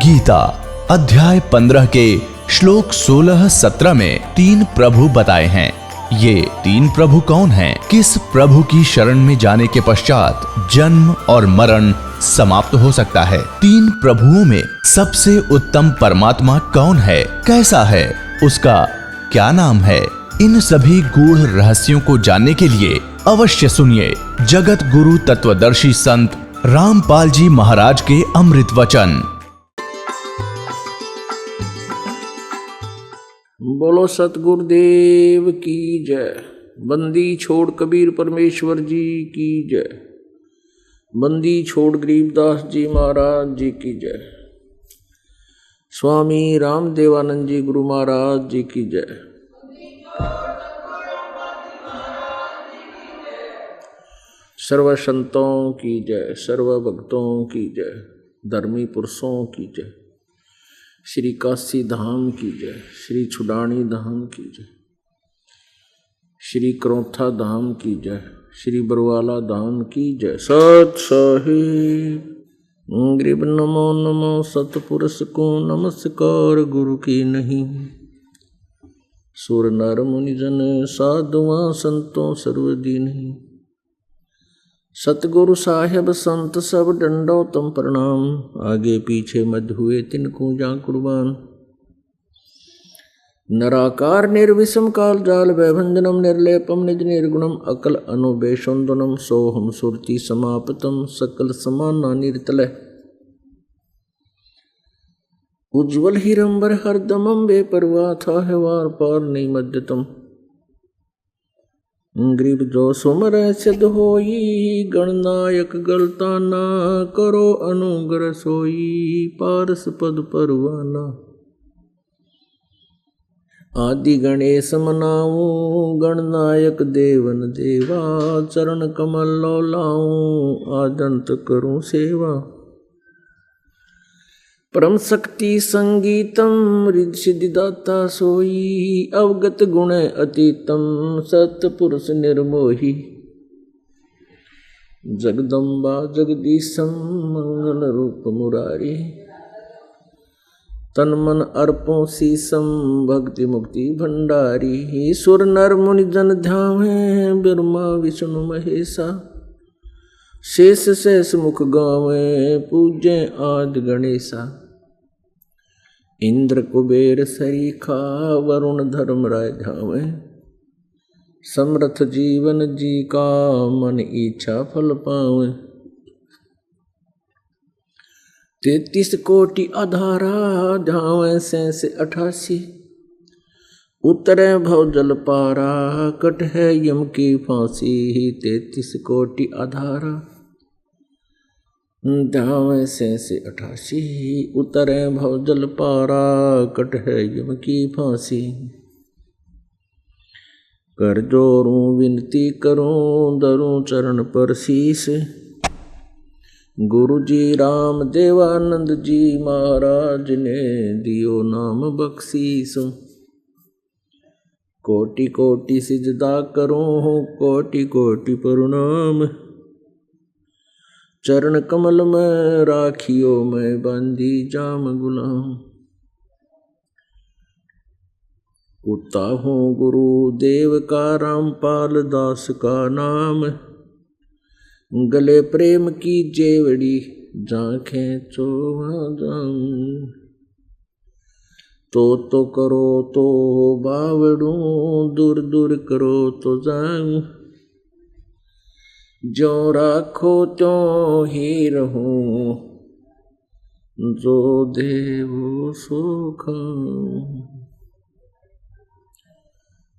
गीता अध्याय 15 के श्लोक 16-17 में 3 प्रभु बताए हैं। ये 3 प्रभु कौन हैं? किस प्रभु की शरण में जाने के पश्चात जन्म और मरण समाप्त हो सकता है? 3 प्रभुओं में सबसे उत्तम परमात्मा कौन है? कैसा है? उसका क्या नाम है? इन सभी गूढ़ रहस्यों को जानने के लिए अवश्य सुनिए जगत गुरु तत्वदर्शी संत रामपाल जी महाराज के अमृत वचन। बोलो सतगुरुदेव की जय। बंदी छोड़ कबीर परमेश्वर जी की जय। बंदी छोड़ गरीबदास जी महाराज जी की जय। स्वामी रामदेवानंद जी गुरु महाराज जी की जय। सर्व संतों की जय, सर्व भक्तों की जय, धर्मी पुरुषों की जय, श्री काशी धाम की जय, श्री छुडानी धाम की जय, श्री करौथा धाम की जय, श्री बरवाला धाम की जय। सत साहिब गरीब नमो नमो सतपुरुष को नमस्कार गुरु की नहीं। सुर नर मुनि जन साधुआ संतों सर्वदीन। सतगुरु साहेब संत सब डंडो तुम प्रणाम। आगे पीछे मध्य हुए तिनको जा कुर्बान। नराकार निर्विषम काल जाल वैभंजनम निर्लेपम निज निर्गुणम अकल अनुबेशोन्दनम सोहम सुरति समापतम सकल समाना निर्तलय। उज्ज्वल हिरंबर हरदमम बेपरवाह था है वार पार नहीं मध्यतम। गरीब जो सुमर सिद्ध होई गणनायक गलता ना करो अनुग्रह सोई पारस पद परवाना। आदि गणेश मनाऊं गणनायक देवन देवा चरण कमल लो लाऊं आदंत करूं सेवा। परम शक्ति संगीतम रिद्धि सिद्धि दाता सोई अवगत गुण अतीतम सतपुरुष निर्मोही। जगदम्बा जगदीशम मंगल रूप मुरारी तन मन अर्पों शीसम भक्ति मुक्ति भंडारी। सुर नर मुनि जन ध्यावे ब्रह्मा विष्णु महेशा शेष शेष मुख गावे पूजे आदि गणेशा। इंद्र कुबेर सरीखा वरुण धर्म राय ध्यावे समर्थ जीवन जी का मन इच्छा फल पावे। 33 कोटि आधारा ध्यावे से 88 उतरे भव जल पारा कट है यम की फांसी। 33 कोटि आधारा ध्यावे से 88 उतरे भव जल पारा कट है यम की फांसी। कर जोरूं विनती करूं दरूं चरण पर शीस। गुरु जी राम देवानंद जी महाराज ने दियो नाम बख्शीस। कोटि कोटि सिजदा करूं कोटि कोटि प्रणाम। चरण कमल में राखियो मैं बंदी जाम गुलाम। उता हूँ गुरु देव का रामपाल दास का नाम। गले प्रेम की जेवड़ी जांखें चोहा जाऊं। तो करो तो बावड़ू दूर दूर करो तो जाऊं। जो राखो त्यों ही रहूं जो देवो सो खाऊं।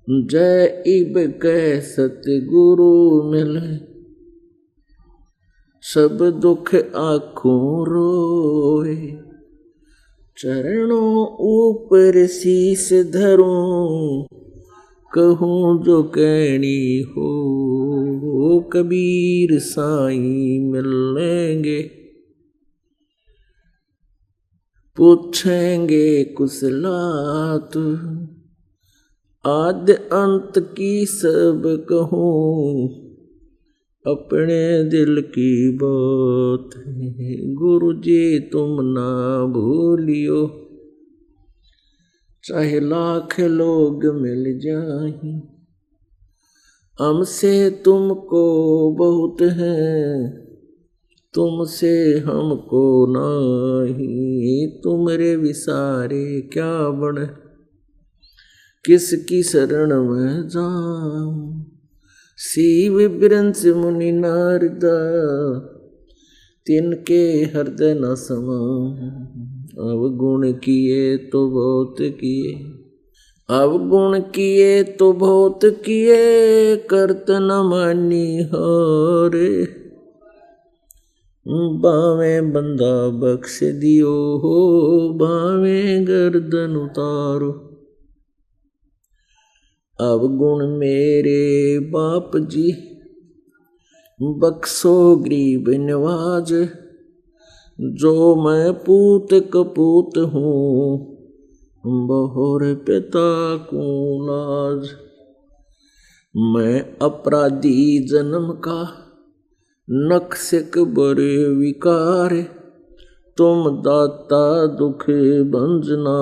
जय इब कै सतगुरु मिले सब दुख आँखों रोए। चरणों ऊपर शीस धरूं कहूँ जो कहनी हो। कबीर साईं मिलेंगे पूछेंगे कुशलात। आद्य अंत की सब कहूँ अपने दिल की बात है, गुरु जी तुम ना भूलियो, चाहे लाख लोग मिल जाएं, हमसे तुमको बहुत है, तुमसे हमको नहीं, तुमरे विसारे क्या बन, किसकी शरण में जाऊं, शिव बिरंस मुनि नारदा, तिनके हृदय न समाऊं, अवगुण किए तो बहुत किए, अवगुण किए तो बहुत किए, करत न मानी हारे, बावे बंदा बख्श दियो हो, बावे गर्दन उतारो, अवगुण मेरे बाप जी, बख्शो गरीब नवाज, जो मैं पूत कपूत हूँ, बहुर पिता को लाज, मैं अपराधी जन्म का, नक्सिक बड़े विकार, तुम दाता दुख भंजना,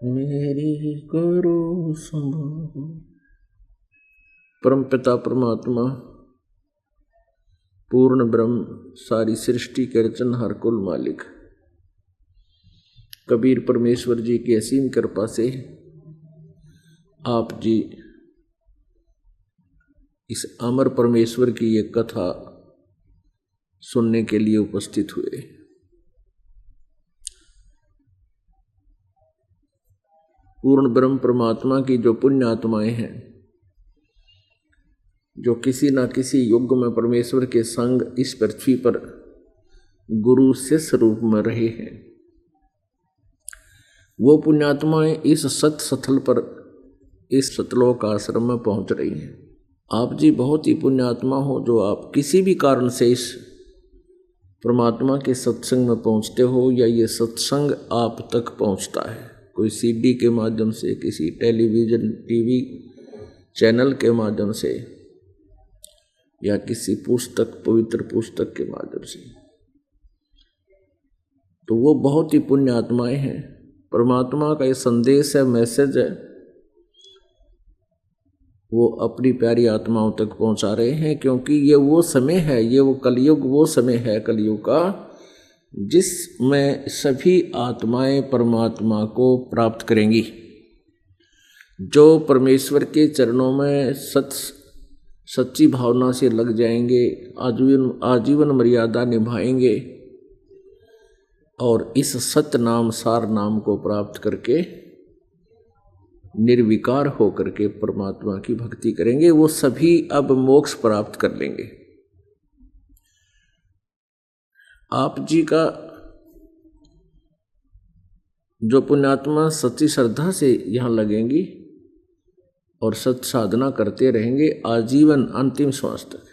मेरी करो संभाल। परमपिता परमात्मा पूर्ण ब्रह्म, सारी सृष्टि के रचनहार कुल मालिक कबीर परमेश्वर जी की असीम कृपा से आप जी इस अमर परमेश्वर की एक कथा सुनने के लिए उपस्थित हुए। पूर्ण ब्रह्म परमात्मा की जो पुण्य आत्माएं हैं, जो किसी न किसी युग में परमेश्वर के संग इस पृथ्वी पर गुरु शिष्य रूप में रहे हैं, वो पुण्यात्माएं इस सत स्थल पर, इस सतलोक आश्रम में पहुंच रही हैं। आप जी बहुत ही पुण्यात्मा हो जो आप किसी भी कारण से इस परमात्मा के सत्संग में पहुंचते हो, या ये सत्संग आप तक पहुंचता है, कोई सीडी के माध्यम से, किसी टेलीविज़न टीवी चैनल के माध्यम से, या किसी पुस्तक, पवित्र पुस्तक के माध्यम से, तो वो बहुत ही पुण्य आत्माएं हैं। परमात्मा का ये संदेश है, मैसेज है, वो अपनी प्यारी आत्माओं तक पहुंचा रहे हैं, क्योंकि ये वो समय है, ये वो कलयुग, वो समय है कलयुग का, जिसमें सभी आत्माएं परमात्मा को प्राप्त करेंगी। जो परमेश्वर के चरणों में सच्ची भावना से लग जाएंगे, आजीवन मर्यादा निभाएंगे और इस सत्य नाम सार नाम को प्राप्त करके निर्विकार होकर के परमात्मा की भक्ति करेंगे, वो सभी अब मोक्ष प्राप्त कर लेंगे। आप जी का जो पुण्यात्मा सच्ची श्रद्धा से यहाँ लगेंगी और सत्य साधना करते रहेंगे आजीवन अंतिम श्वास तक,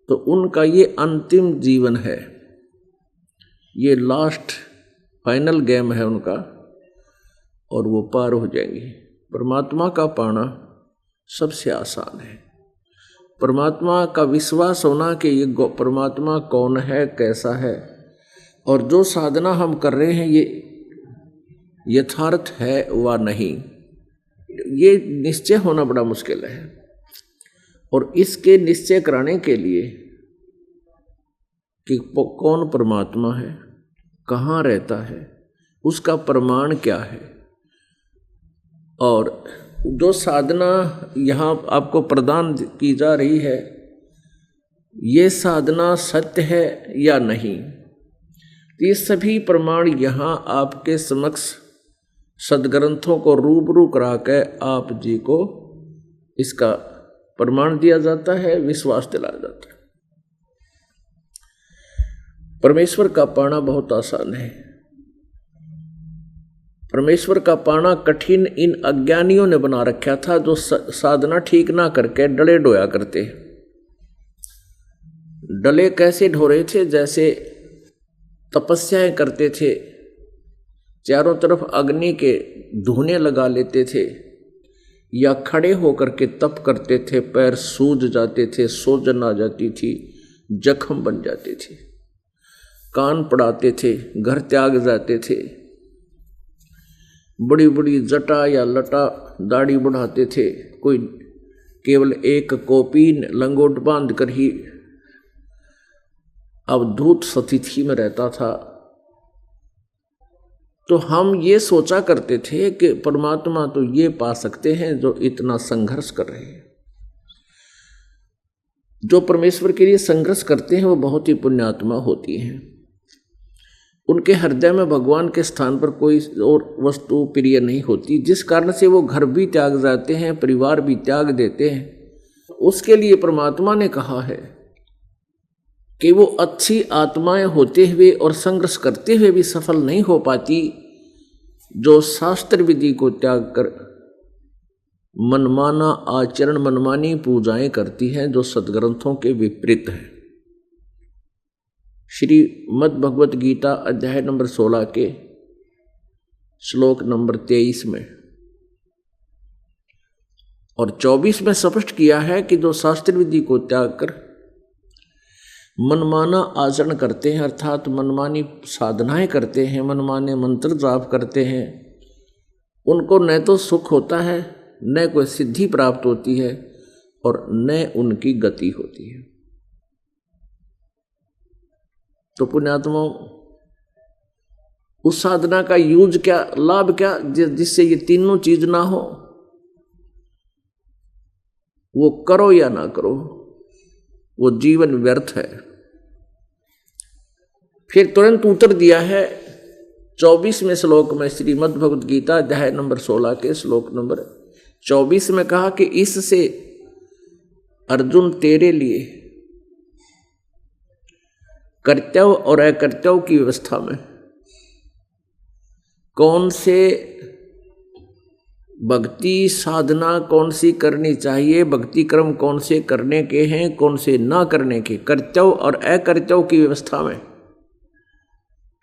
तो उनका ये अंतिम जीवन है, ये लास्ट फाइनल गेम है उनका, और वो पार हो जाएंगे। परमात्मा का पाना सबसे आसान है। परमात्मा का विश्वास होना कि ये परमात्मा कौन है, कैसा है, और जो साधना हम कर रहे हैं ये यथार्थ है व नहीं, ये निश्चय होना बड़ा मुश्किल है। और इसके निश्चय कराने के लिए कि कौन परमात्मा है, कहाँ रहता है, उसका प्रमाण क्या है, और जो साधना यहाँ आपको प्रदान की जा रही है, ये साधना सत्य है या नहीं, ये सभी प्रमाण यहाँ आपके समक्ष सदग्रंथों को रूबरू करा के आप जी को इसका प्रमाण दिया जाता है, विश्वास दिलाया जाता है। परमेश्वर का पाना बहुत आसान है। परमेश्वर का पाना कठिन इन अज्ञानियों ने बना रखा था, जो साधना ठीक ना करके डले ढोया करते। डले कैसे ढो रहे थे? जैसे तपस्याएं करते थे, चारों तरफ अग्नि के धुएं लगा लेते थे, या खड़े होकर के तप करते थे, पैर सूज जाते थे, सूजन आ जाती थी, जख्म बन जाते थे, कान पड़ाते थे, घर त्याग जाते थे, बड़ी बड़ी जटा या लटा दाढ़ी बढ़ाते थे, कोई केवल एक कॉपी लंगोट बांध कर ही अवधूत स्थिति में रहता था। तो हम ये सोचा करते थे कि परमात्मा तो ये पा सकते हैं जो इतना संघर्ष कर रहे हैं। जो परमेश्वर के लिए संघर्ष करते हैं वो बहुत ही पुण्यात्मा होती हैं। उनके हृदय में भगवान के स्थान पर कोई और वस्तु प्रिय नहीं होती, जिस कारण से वो घर भी त्याग जाते हैं, परिवार भी त्याग देते हैं। उसके लिए परमात्मा ने कहा है कि वो अच्छी आत्माएं होते हुए और संघर्ष करते हुए भी सफल नहीं हो पाती, जो शास्त्र विधि को त्याग कर मनमाना आचरण, मनमानी पूजाएं करती हैं, जो सदग्रंथों के विपरीत हैं। श्रीमद् भगवत गीता अध्याय नंबर 16 के श्लोक नंबर 23 में और 24 में स्पष्ट किया है कि जो शास्त्र विधि को त्याग कर मनमाना आचरण करते हैं, अर्थात मनमानी साधनाएं करते हैं, मनमाने मंत्र जाप करते हैं, उनको न तो सुख होता है, न कोई सिद्धि प्राप्त होती है और न उनकी गति होती है। तो पुण्यात्माओं, उस साधना का यूज क्या, लाभ क्या, जिससे ये तीनों चीज ना हो, वो करो या ना करो, वो जीवन व्यर्थ है। फिर तुरंत उत्तर दिया है 24वें श्लोक में, श्रीमद् भगवत गीता अध्याय नंबर 16 के श्लोक नंबर 24 में कहा कि इससे अर्जुन तेरे लिए कर्तव्य और अकर्तव्य की व्यवस्था में कौन से भक्ति साधना कौन सी करनी चाहिए, भक्ति क्रम कौन से करने के हैं, कौन से ना करने के, कर्तव्य और अकर्तव्य की व्यवस्था में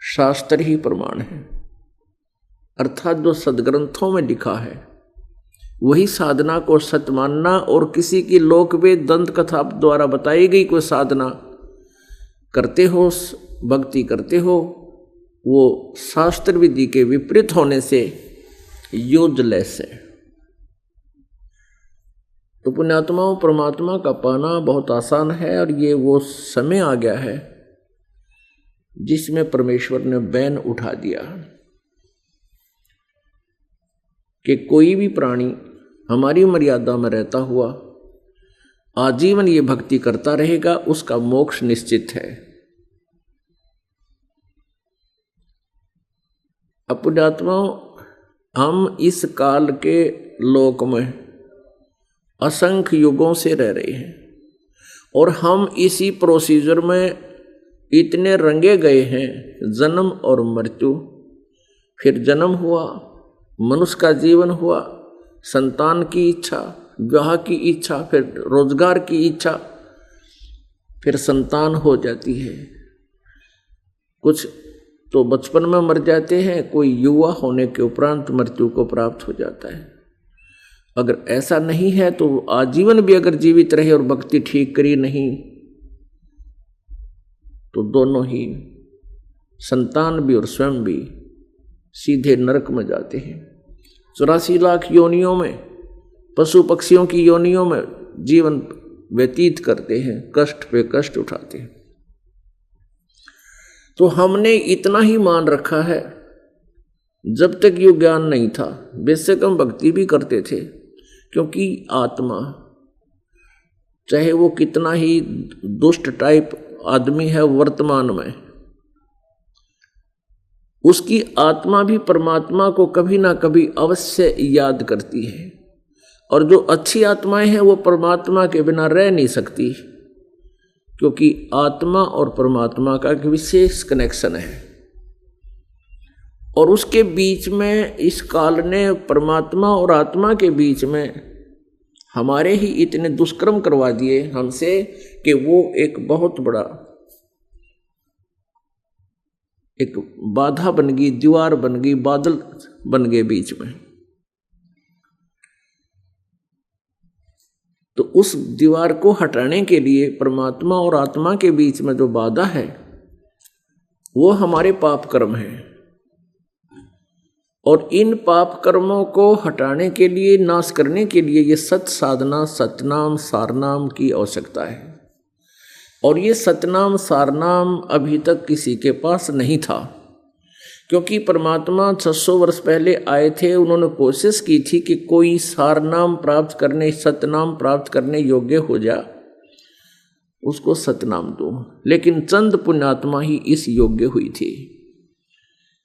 शास्त्र ही प्रमाण है। अर्थात जो सदग्रंथों में लिखा है वही साधना को सत्य मानना, और किसी की लोकवेद दंत कथा द्वारा बताई गई कोई साधना करते हो, भक्ति करते हो, वो शास्त्र विधि के विपरीत होने से यूजलेस है। तो पुण्यात्माओं, परमात्मा का पाना बहुत आसान है, और ये वो समय आ गया है जिसमें परमेश्वर ने बैन उठा दिया कि कोई भी प्राणी हमारी मर्यादा में रहता हुआ आजीवन ये भक्ति करता रहेगा, उसका मोक्ष निश्चित है। अब पुण्यात्माओं, हम इस काल के लोक में असंख्य युगों से रह रहे हैं, और हम इसी प्रोसीजर में इतने रंगे गए हैं, जन्म और मृत्यु, फिर जन्म हुआ, मनुष्य का जीवन हुआ, संतान की इच्छा, विवाह की इच्छा, फिर रोजगार की इच्छा, फिर संतान हो जाती है। कुछ तो बचपन में मर जाते हैं, कोई युवा होने के उपरांत मृत्यु को प्राप्त हो जाता है। अगर ऐसा नहीं है तो आजीवन भी अगर जीवित रहे और भक्ति ठीक करी नहीं, तो दोनों ही, संतान भी और स्वयं भी, सीधे नरक में जाते हैं। 84 लाख योनियों में, पशु पक्षियों की योनियों में जीवन व्यतीत करते हैं, कष्ट पे कष्ट उठाते हैं। तो हमने इतना ही मान रखा है, जब तक ये ज्ञान नहीं था बेशक हम भक्ति भी करते थे, क्योंकि आत्मा चाहे वो कितना ही दुष्ट टाइप आदमी है वर्तमान में, उसकी आत्मा भी परमात्मा को कभी ना कभी अवश्य याद करती है। और जो अच्छी आत्माएं हैं वो परमात्मा के बिना रह नहीं सकती, क्योंकि आत्मा और परमात्मा का एक विशेष कनेक्शन है। और उसके बीच में इस काल ने परमात्मा और आत्मा के बीच में हमारे ही इतने दुष्कर्म करवा दिए हमसे कि वो एक बहुत बड़ा एक बाधा बन गई, दीवार बन गई, बादल बन गए बीच में। तो उस दीवार को हटाने के लिए परमात्मा और आत्मा के बीच में जो बाधा है वो हमारे पाप कर्म है। और इन पाप कर्मों को हटाने के लिए, नाश करने के लिए ये सत साधना, सतनाम सारनाम की आवश्यकता है। और ये सतनाम सारनाम अभी तक किसी के पास नहीं था, क्योंकि परमात्मा 600 वर्ष पहले आए थे। उन्होंने कोशिश की थी कि कोई सारनाम प्राप्त करने, सतनाम प्राप्त करने योग्य हो जा, उसको सतनाम दो। लेकिन चंद पुण्यात्मा ही इस योग्य हुई थी।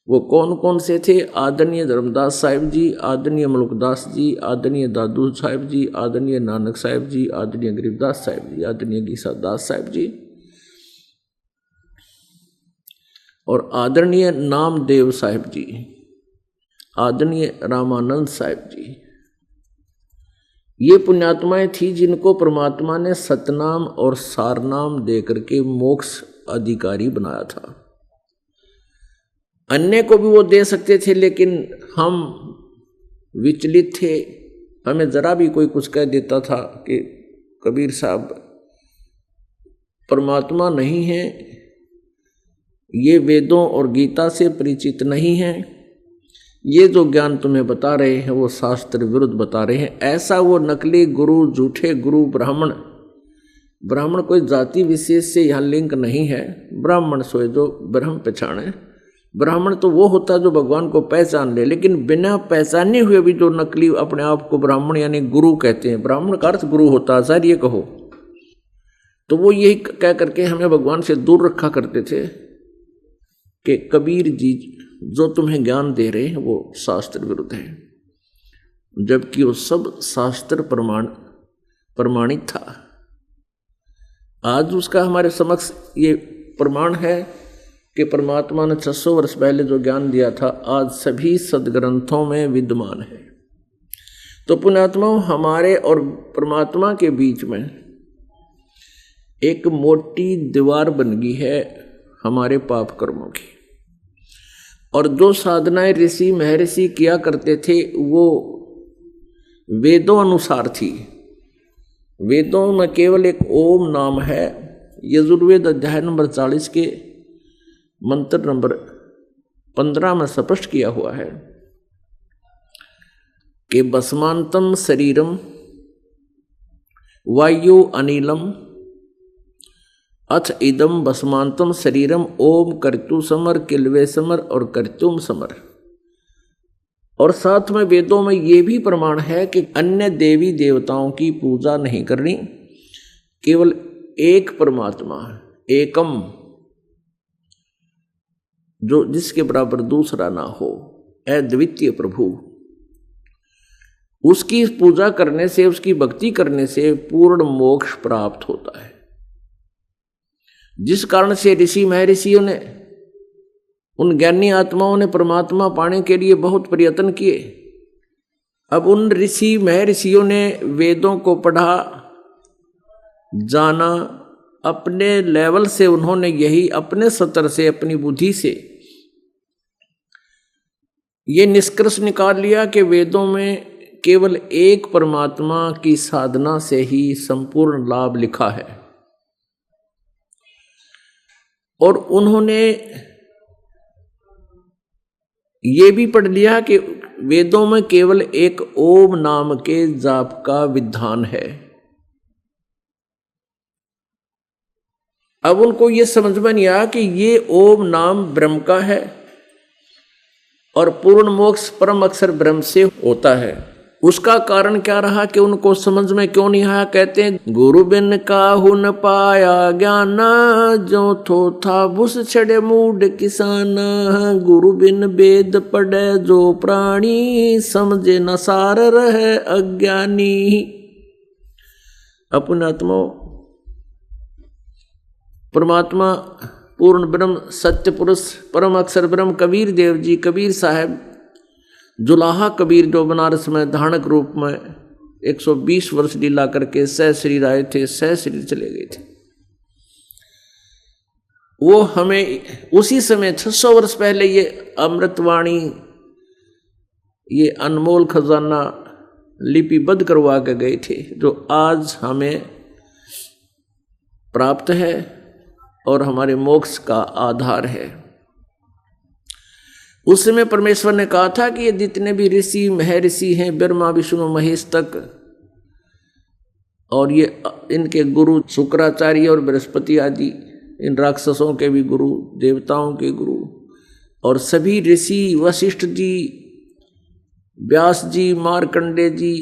वो कौन कौन से थे? आदरणीय धर्मदास साहिब जी, आदरणीय मलुकदास जी, आदरणीय दादू साहिब जी, आदरणीय नानक साहिब जी, आदरणीय गरीबदास साहिब जी, आदरणीय गीसादास साहिब जी और आदरणीय नामदेव साहिब जी, आदरणीय रामानंद साहिब जी। ये पुण्यात्माएं थी जिनको परमात्मा ने सतनाम और सारनाम देकर के मोक्ष अधिकारी बनाया था। अन्य को भी वो दे सकते थे, लेकिन हम विचलित थे। हमें जरा भी कोई कुछ कह देता था कि कबीर साहब परमात्मा नहीं है, ये वेदों और गीता से परिचित नहीं है, ये जो ज्ञान तुम्हें बता रहे हैं वो शास्त्र विरुद्ध बता रहे हैं। ऐसा वो नकली गुरु, झूठे गुरु, ब्राह्मण कोई जाति विशेष से यहाँ लिंक नहीं है। ब्राह्मण सोए जो ब्रह्म पहचाने। ब्राह्मण तो वो होता जो भगवान को पहचान ले, लेकिन बिना पहचाने हुए भी जो नकली अपने आप को ब्राह्मण यानी गुरु कहते हैं, ब्राह्मण का अर्थ गुरु होता है, सर ये कहो, तो वो यही कह करके हमें भगवान से दूर रखा करते थे कि कबीर जी जो तुम्हें ज्ञान दे रहे हैं वो शास्त्र विरुद्ध है, जबकि वो सब शास्त्र प्रमाणित था। आज उसका हमारे समक्ष ये प्रमाण है कि परमात्मा ने 600 वर्ष पहले जो ज्ञान दिया था आज सभी सदग्रंथों में विद्यमान है। तो पुण्यात्माओं, हमारे और परमात्मा के बीच में एक मोटी दीवार बन गई है हमारे पाप कर्मों की। और जो साधनाएं ऋषि महर्षि किया करते थे वो वेदों अनुसार थी। वेदों में केवल एक ओम नाम है। यजुर्वेद अध्याय नंबर 40 के मंत्र नंबर 15 में स्पष्ट किया हुआ है कि भस्मांतम शरीरम वायु अनिलम अथ इदम भस्मांतम शरीरम ओम कर्तु समर किलवे समर और कर्तुम समर। और साथ में वेदों में ये भी प्रमाण है कि अन्य देवी देवताओं की पूजा नहीं करनी, केवल एक परमात्मा एकम, जो जिसके बराबर दूसरा ना हो, अद्वितीय प्रभु, उसकी पूजा करने से, उसकी भक्ति करने से पूर्ण मोक्ष प्राप्त होता है। जिस कारण से ऋषि महर्षियों ने, उन ज्ञानी आत्माओं ने परमात्मा पाने के लिए बहुत प्रयत्न किए। अब उन ऋषि महर्षियों ने वेदों को पढ़ा, जाना, अपने लेवल से उन्होंने यही अपने स्तर से, अपनी बुद्धि से ये निष्कर्ष निकाल लिया कि वेदों में केवल एक परमात्मा की साधना से ही संपूर्ण लाभ लिखा है। और उन्होंने ये भी पढ़ लिया कि वेदों में केवल एक ओम नाम के जाप का विधान है। अब उनको ये समझ में नहीं आया कि ये ओम नाम ब्रह्म का है और पूर्ण मोक्ष परम अक्षर ब्रह्म से होता है। उसका कारण क्या रहा कि उनको समझ में क्यों नहीं आया? कहते हैं गुरु बिन काहू न पाया ज्ञान, जो थो था बुस छड़े मूड किसान। गुरु बिन वेद पढ़े जो प्राणी, समझे न सार रहे अज्ञानी। अपने आत्मा परमात्मा पूर्ण ब्रह्म सत्य पुरुष परम अक्षर ब्रह्म कबीर देव जी, कबीर साहब जुलाहा कबीर जो बनारस में धानक रूप में 120 वर्ष लीला करके सह शरीर आए थे, सह शरीर चले गए थे। वो हमें उसी समय 600 वर्ष पहले ये अमृतवाणी, ये अनमोल खजाना लिपिबद्ध करवा के गए थे, जो आज हमें प्राप्त है और हमारे मोक्ष का आधार है। उस समय परमेश्वर ने कहा था कि ये जितने भी ऋषि महर्षि हैं, ब्रह्मा विष्णु महेश तक, और ये इनके गुरु शुक्राचार्य और बृहस्पति आदि, इन राक्षसों के भी गुरु, देवताओं के गुरु, और सभी ऋषि वशिष्ठ जी, व्यास जी, मार्कंडे जी,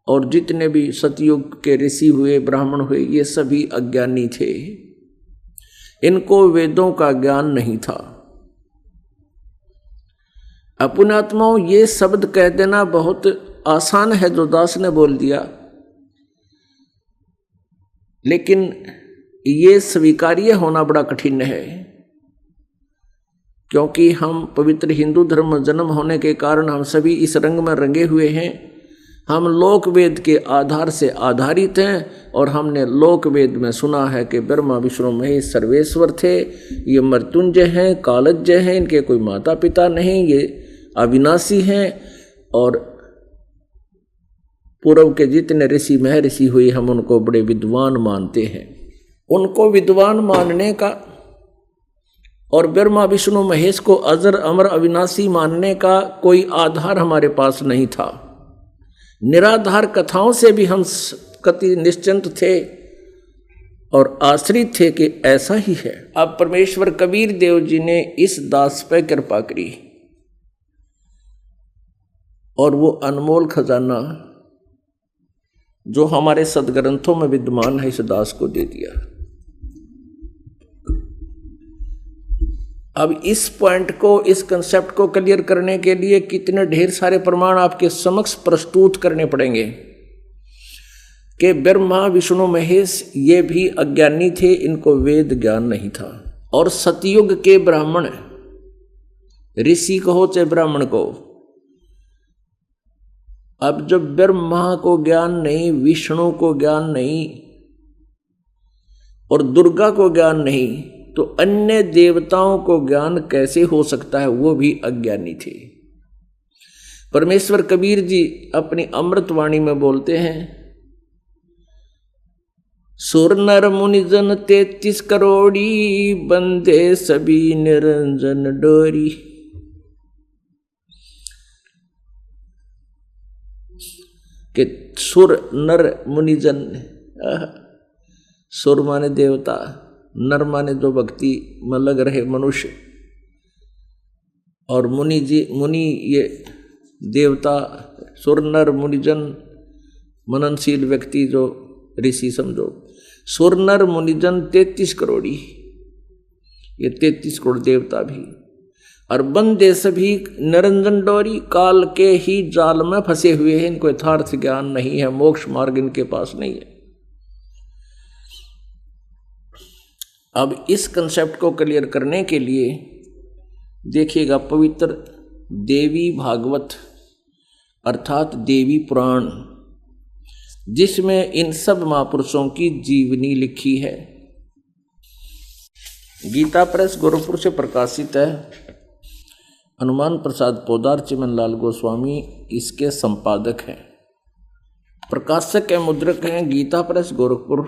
और जितने भी सतयुग के ऋषि हुए, ब्राह्मण हुए, ये सभी अज्ञानी थे। इनको वेदों का ज्ञान नहीं था। अपुण्यात्माओं, ये शब्द कह देना बहुत आसान है जो दास ने बोल दिया, लेकिन ये स्वीकार्य होना बड़ा कठिन है, क्योंकि हम पवित्र हिंदू धर्म में जन्म होने के कारण हम सभी इस रंग में रंगे हुए हैं। हम लोक वेद के आधार से आधारित हैं, और हमने लोक वेद में सुना है कि ब्रह्मा विष्णु महेश सर्वेश्वर थे, ये मृत्युंजय हैं, कालज्ञ हैं, इनके कोई माता पिता नहीं, ये अविनाशी हैं, और पूर्व के जितने ऋषि महर्षि हुए हम उनको बड़े विद्वान मानते हैं। उनको विद्वान मानने का और ब्रह्मा विष्णु महेश को अजर अमर अविनाशी मानने का कोई आधार हमारे पास नहीं था। निराधार कथाओं से भी हम कति निश्चिंत थे और आश्रित थे कि ऐसा ही है। अब परमेश्वर कबीर देव जी ने इस दास पर कृपा करी और वो अनमोल खजाना जो हमारे सदग्रंथों में विद्यमान है इस दास को दे दिया। अब इस पॉइंट को, इस कंसेप्ट को क्लियर करने के लिए कितने ढेर सारे प्रमाण आपके समक्ष प्रस्तुत करने पड़ेंगे कि ब्रह्मा विष्णु महेश ये भी अज्ञानी थे, इनको वेद ज्ञान नहीं था। और सतयुग के ब्राह्मण, ऋषि कहो चाहे ब्राह्मण को, अब जब ब्रह्मा को ज्ञान नहीं, विष्णु को ज्ञान नहीं और दुर्गा को ज्ञान नहीं, तो अन्य देवताओं को ज्ञान कैसे हो सकता है? वो भी अज्ञानी थे। परमेश्वर कबीर जी अपनी अमृतवाणी में बोलते हैं, सुर नर मुनि जन 33 करोड़ी, बंदे सभी निरंजन डोरी। कि सुर नर मुनि जन, सुर माने देवता, नर माने जो भक्ति में लग रहे मनुष्य, और मुनि जी, मुनि ये देवता, सुर नर मुनिजन मननशील व्यक्ति जो ऋषि समझो। सुर नर मुनिजन 33 करोड़ी, ये 33 करोड़ देवता भी, और बंदे सभी निरंजन डोरी, काल के ही जाल में फंसे हुए हैं। इनको यथार्थ ज्ञान नहीं है, मोक्ष मार्ग इनके पास नहीं है। अब इस कंसेप्ट को क्लियर करने के लिए देखिएगा पवित्र देवी भागवत अर्थात देवी पुराण, जिसमें इन सब महापुरुषों की जीवनी लिखी है। गीता प्रेस गोरखपुर से प्रकाशित है। हनुमान प्रसाद पोदार चिमनलाल गोस्वामी इसके संपादक हैं। प्रकाशक एवं मुद्रक हैं गीता प्रेस गोरखपुर,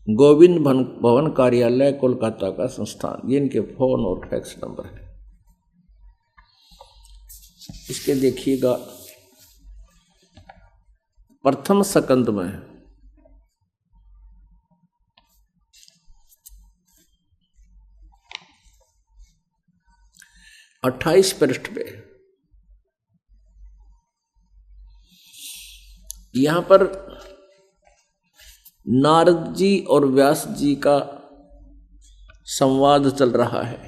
गोविंद भवन कार्यालय कोलकाता का संस्थान। ये इनके फोन और फैक्स नंबर है। इसके देखिएगा प्रथम स्कंद में 28 पृष्ठ पे यहां पर नारद जी और व्यास जी का संवाद चल रहा है।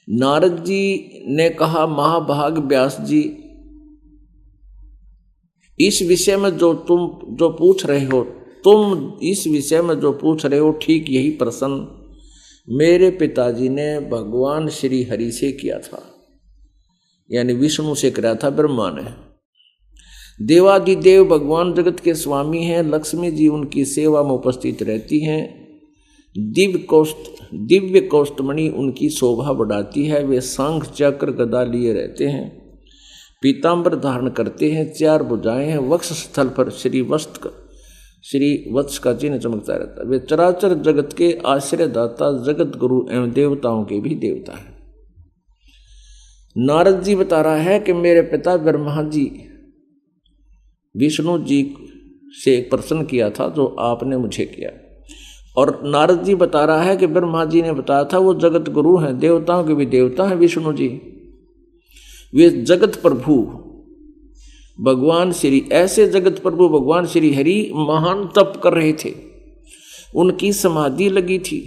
नारद जी ने कहा, महाभाग व्यास जी, इस विषय में तुम जो पूछ रहे हो, तुम इस विषय में जो पूछ रहे हो, ठीक यही प्रश्न मेरे पिताजी ने भगवान श्री हरि से किया था, यानी विष्णु से किया था ब्रह्मा ने। देवादिदेव भगवान जगत के स्वामी हैं, लक्ष्मी जी उनकी सेवा में उपस्थित रहती हैं, दिव्य कौस्तमणि उनकी शोभा बढ़ाती है, वे शंख चक्र गदा लिए रहते हैं, पीताम्बर धारण करते हैं, 4 भुजाएं हैं, वक्ष स्थल पर श्री वत्स का चिन्ह चमकता रहता है। वे चराचर जगत के आश्रय दाता, जगत गुरु एवं देवताओं के भी देवता है। नारद जी बता रहा है कि मेरे पिता ब्रह्मा जी विष्णु जी से प्रश्न किया था जो आपने मुझे किया, और नारद जी बता रहा है कि ब्रह्मा जी ने बताया था वो जगत गुरु हैं, देवताओं के भी देवता हैं विष्णु जी। वे जगत प्रभु भगवान श्री, ऐसे जगत प्रभु भगवान श्री हरि महान तप कर रहे थे, उनकी समाधि लगी थी।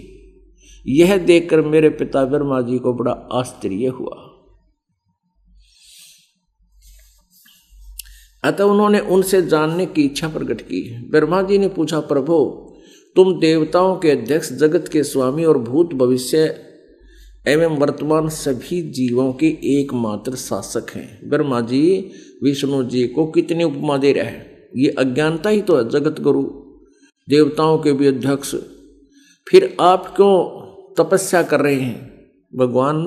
यह देखकर मेरे पिता ब्रह्मा जी को बड़ा आश्चर्य हुआ। अतः उन्होंने उनसे जानने की इच्छा प्रकट की। ब्रह्मा जी ने पूछा, प्रभु तुम देवताओं के अध्यक्ष, जगत के स्वामी और भूत भविष्य एवं वर्तमान सभी जीवों के एकमात्र शासक हैं। ब्रह्मा जी विष्णु जी को कितनी उपमा दे रहे हैं, ये अज्ञानता ही तो है। जगत गुरु, देवताओं के भी अध्यक्ष, फिर आप क्यों तपस्या कर रहे हैं? भगवान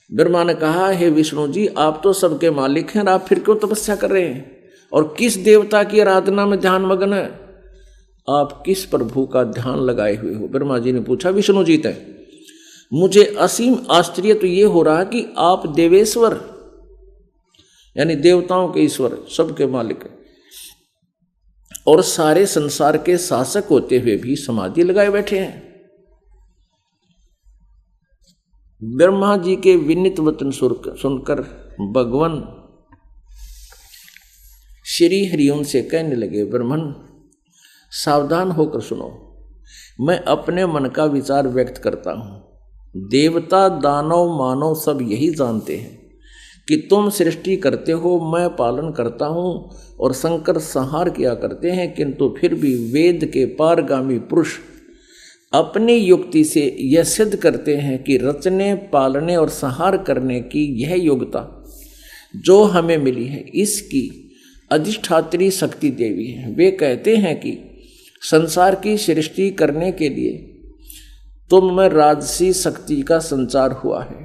ब्रह्मा ने कहा, हे विष्णु जी आप तो सबके मालिक हैं, आप फिर क्यों तपस्या कर रहे हैं? और किस देवता की आराधना में ध्यान मग्न है? आप किस प्रभु का ध्यान लगाए हुए हो? ब्रह्मा जी ने पूछा। विष्णु जी थे, मुझे असीम आश्चर्य तो ये हो रहा कि आप देवेश्वर यानी देवताओं के ईश्वर, सबके मालिक और सारे संसार के शासक होते हुए भी समाधि लगाए बैठे हैं। ब्रह्मा जी के विनीत वचन सुनकर भगवान श्री हरि उनसे कहने लगे, ब्रह्मन सावधान होकर सुनो, मैं अपने मन का विचार व्यक्त करता हूं। देवता, दानव, मानव सब यही जानते हैं कि तुम सृष्टि करते हो, मैं पालन करता हूं और शंकर संहार किया करते हैं, किंतु फिर भी वेद के पारगामी पुरुष अपनी युक्ति से यह सिद्ध करते हैं कि रचने, पालने और संहार करने की यह योग्यता जो हमें मिली है, इसकी अधिष्ठात्री शक्ति देवी है। वे कहते हैं कि संसार की सृष्टि करने के लिए तुम में राजसी शक्ति का संचार हुआ है,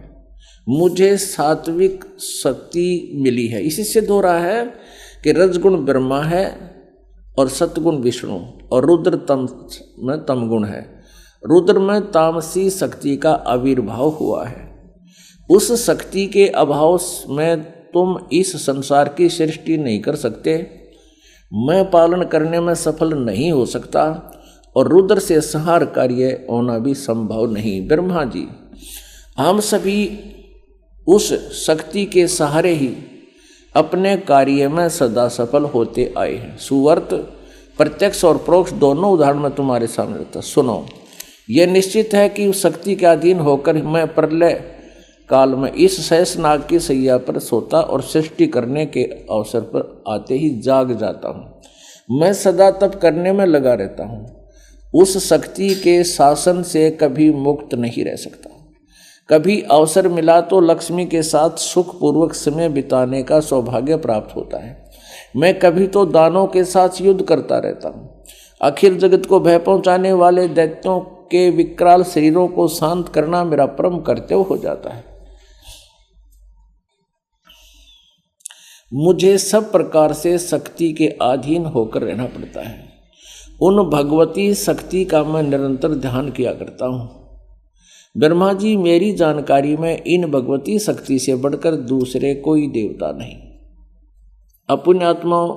मुझे सात्विक शक्ति मिली है। इसी सिद्ध हो रहा है कि रजगुण ब्रह्मा है और सतगुण विष्णु, और रुद्र तमगुण है। रुद्र में तामसी शक्ति का आविर्भाव हुआ है। उस शक्ति के अभाव में तुम इस संसार की सृष्टि नहीं कर सकते, मैं पालन करने में सफल नहीं हो सकता, और रुद्र से संहार कार्य होना भी संभव नहीं। ब्रह्मा जी, हम सभी उस शक्ति के सहारे ही अपने कार्य में सदा सफल होते आए हैं। सुवर्त, प्रत्यक्ष और परोक्ष दोनों उदाहरण में तुम्हारे सामने रखता। सुनो, यह निश्चित है कि उस शक्ति के अधीन होकर मैं प्रलय काल में इस शेषनाग की सैया पर सोता और सृष्टि करने के अवसर पर आते ही जाग जाता हूँ। मैं सदा तप करने में लगा रहता हूँ, उस शक्ति के शासन से कभी मुक्त नहीं रह सकता। कभी अवसर मिला तो लक्ष्मी के साथ सुखपूर्वक समय बिताने का सौभाग्य प्राप्त होता है। मैं कभी तो दानों के साथ युद्ध करता रहता हूँ। अखिल जगत को भय पहुँचाने वाले दैत्यों के विकराल शरीरों को शांत करना मेरा परम कर्तव्य हो जाता है। मुझे सब प्रकार से शक्ति के अधीन होकर रहना पड़ता है। उन भगवती शक्ति का मैं निरंतर ध्यान किया करता हूँ। ब्रह्मा जी, मेरी जानकारी में इन भगवती शक्ति से बढ़कर दूसरे कोई देवता नहीं। अपुण्यात्माओं,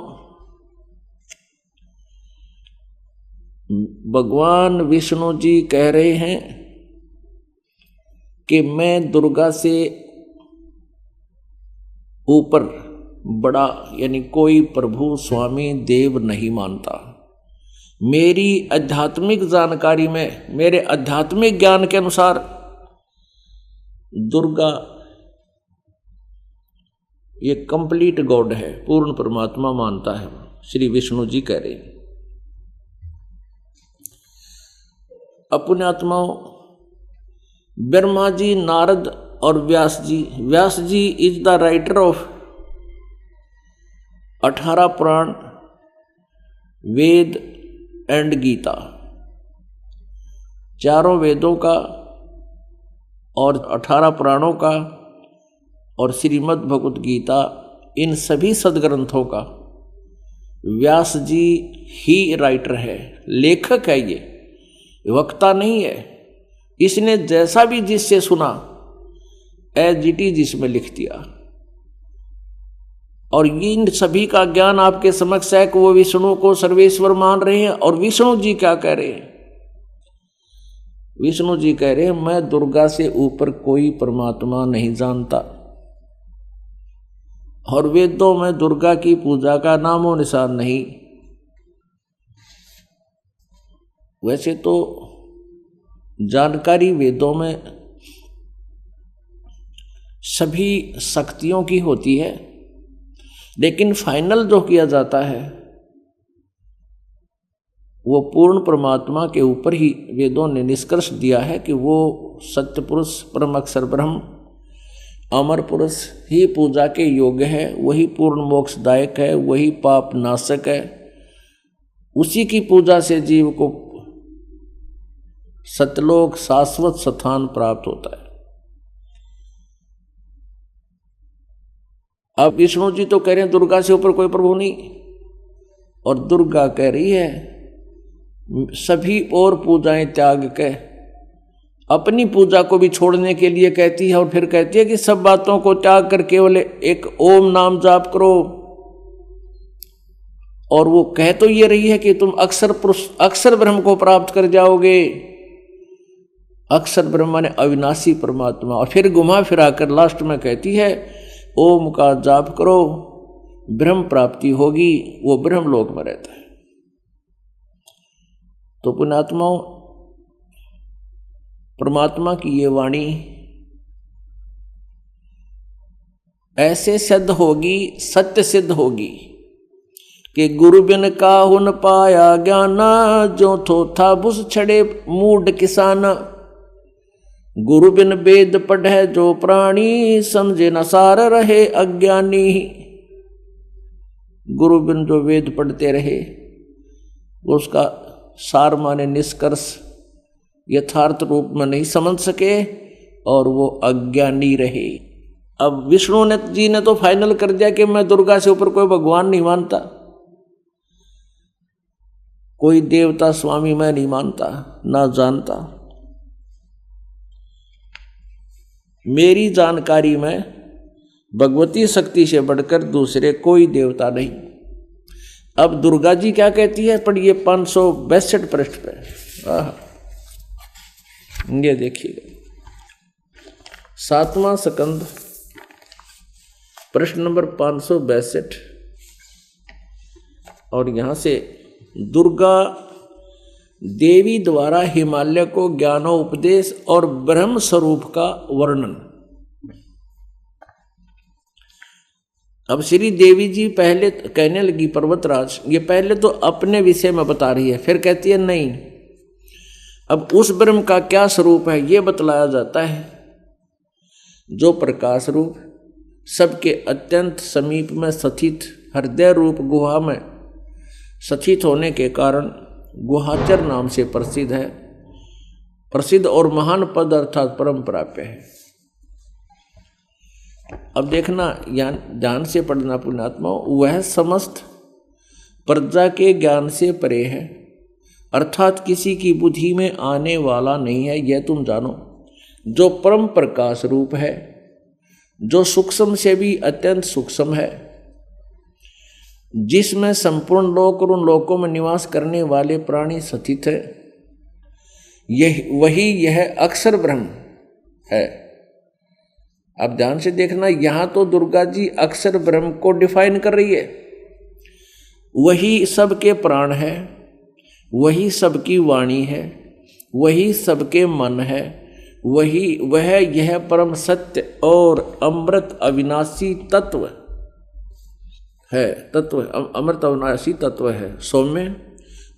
भगवान विष्णु जी कह रहे हैं कि मैं दुर्गा से ऊपर बड़ा यानी कोई प्रभु, स्वामी, देव नहीं मानता। मेरी आध्यात्मिक जानकारी में, मेरे आध्यात्मिक ज्ञान के अनुसार दुर्गा ये कंप्लीट गॉड है, पूर्ण परमात्मा मानता है, श्री विष्णु जी कह रहे हैं। अपुण्यात्माओं, ब्रह्मा जी, नारद और Vyas ji is the writer of 18 Purana, Veda and Gita. चारों वेदों का और 18 पुराणों का और श्रीमद् भगवत गीता इन सभी सदग्रंथों का व्यास जी ही राइटर है, लेखक है, ये वक्ता नहीं है। इसने जैसा भी जिससे सुना एज इट इज इसमें लिख दिया। और इन सभी का ज्ञान आपके समक्ष है कि वो विष्णु को सर्वेश्वर मान रहे हैं। और विष्णु जी क्या कह रहे हैं? विष्णु जी कह रहे हैं मैं दुर्गा से ऊपर कोई परमात्मा नहीं जानता, और वेदों में दुर्गा की पूजा का नामो निशान नहीं। वैसे तो जानकारी वेदों में सभी शक्तियों की होती है, लेकिन फाइनल जो किया जाता है वो पूर्ण परमात्मा के ऊपर ही वेदों ने निष्कर्ष दिया है कि वो सत्य पुरुष, परम अक्षर ब्रह्म, अमर पुरुष ही पूजा के योग्य है, वही पूर्ण मोक्षदायक है, वही पाप नाशक है। उसी की पूजा से जीव को सतलोक शाश्वत स्थान प्राप्त होता है। अब विष्णु जी तो कह रहे हैं दुर्गा से ऊपर कोई प्रभु नहीं, और दुर्गा कह रही है सभी और पूजाएं त्याग के अपनी पूजा को भी छोड़ने के लिए कहती है, और फिर कहती है कि सब बातों को त्याग कर केवल एक ओम नाम जाप करो। और वो कह तो ये रही है कि तुम अक्षर ब्रह्म को प्राप्त कर जाओगे। अक्षर ब्रह्म ने अविनाशी परमात्मा। और फिर घुमा फिरा कर लास्ट में कहती है ओम का जाप करो, ब्रह्म प्राप्ति होगी, वो ब्रह्म लोक में रहता है। तो पुण्यात्माओं, परमात्मा की ये वाणी ऐसे सिद्ध होगी, सत्य सिद्ध होगी कि गुरु बिन काहू न पाया ज्ञान, जो थो था बुस छड़े मूड किसान। गुरु बिन वेद पढ़े जो प्राणी, समझे न सार रहे अज्ञानी। गुरु बिन जो वेद पढ़ते रहे उसका सार माने निष्कर्ष यथार्थ रूप में नहीं समझ सके, और वो अज्ञानी रहे। अब विष्णु जी ने तो फाइनल कर दिया कि मैं दुर्गा से ऊपर कोई भगवान नहीं मानता, कोई देवता स्वामी मैं नहीं मानता, ना जानता। मेरी जानकारी में भगवती शक्ति से बढ़कर दूसरे कोई देवता नहीं। अब दुर्गा जी क्या कहती है, पढ़िए 562 पृष्ठ पे। ये देखिए 7वां स्कंद प्रश्न नंबर 562, और यहां से दुर्गा देवी द्वारा हिमालय को ज्ञानोपदेश और ब्रह्म स्वरूप का वर्णन। अब श्री देवी जी पहले कहने लगी पर्वतराज, ये पहले तो अपने विषय में बता रही है, फिर कहती है नहीं, अब उस ब्रह्म का क्या स्वरूप है ये बतलाया जाता है, जो प्रकाश रूप सबके अत्यंत समीप में स्थित हृदय रूप गुहा में स्थित होने के कारण गुहाचर नाम से प्रसिद्ध है। प्रसिद्ध और महान पद अर्थात परम प्राप्य है। अब देखना, ध्यान से पढ़ना पुण्यात्मा, वह समस्त प्रजा के ज्ञान से परे है, अर्थात किसी की बुद्धि में आने वाला नहीं है, यह तुम जानो। जो परम प्रकाश रूप है, जो सूक्ष्म से भी अत्यंत सूक्ष्म है, जिसमें संपूर्ण लोक और उन लोकों में निवास करने वाले प्राणी स्थित है, यह अक्षर ब्रह्म है। अब ध्यान से देखना, यहां तो दुर्गा जी अक्षर ब्रह्म को डिफाइन कर रही है। वही सबके प्राण है, वही सबकी वाणी है, वही सबके मन है, वह यह परम सत्य और अमृत अविनाशी तत्व है। तत्व अमृत अविनाशी तत्व है। सौम्य,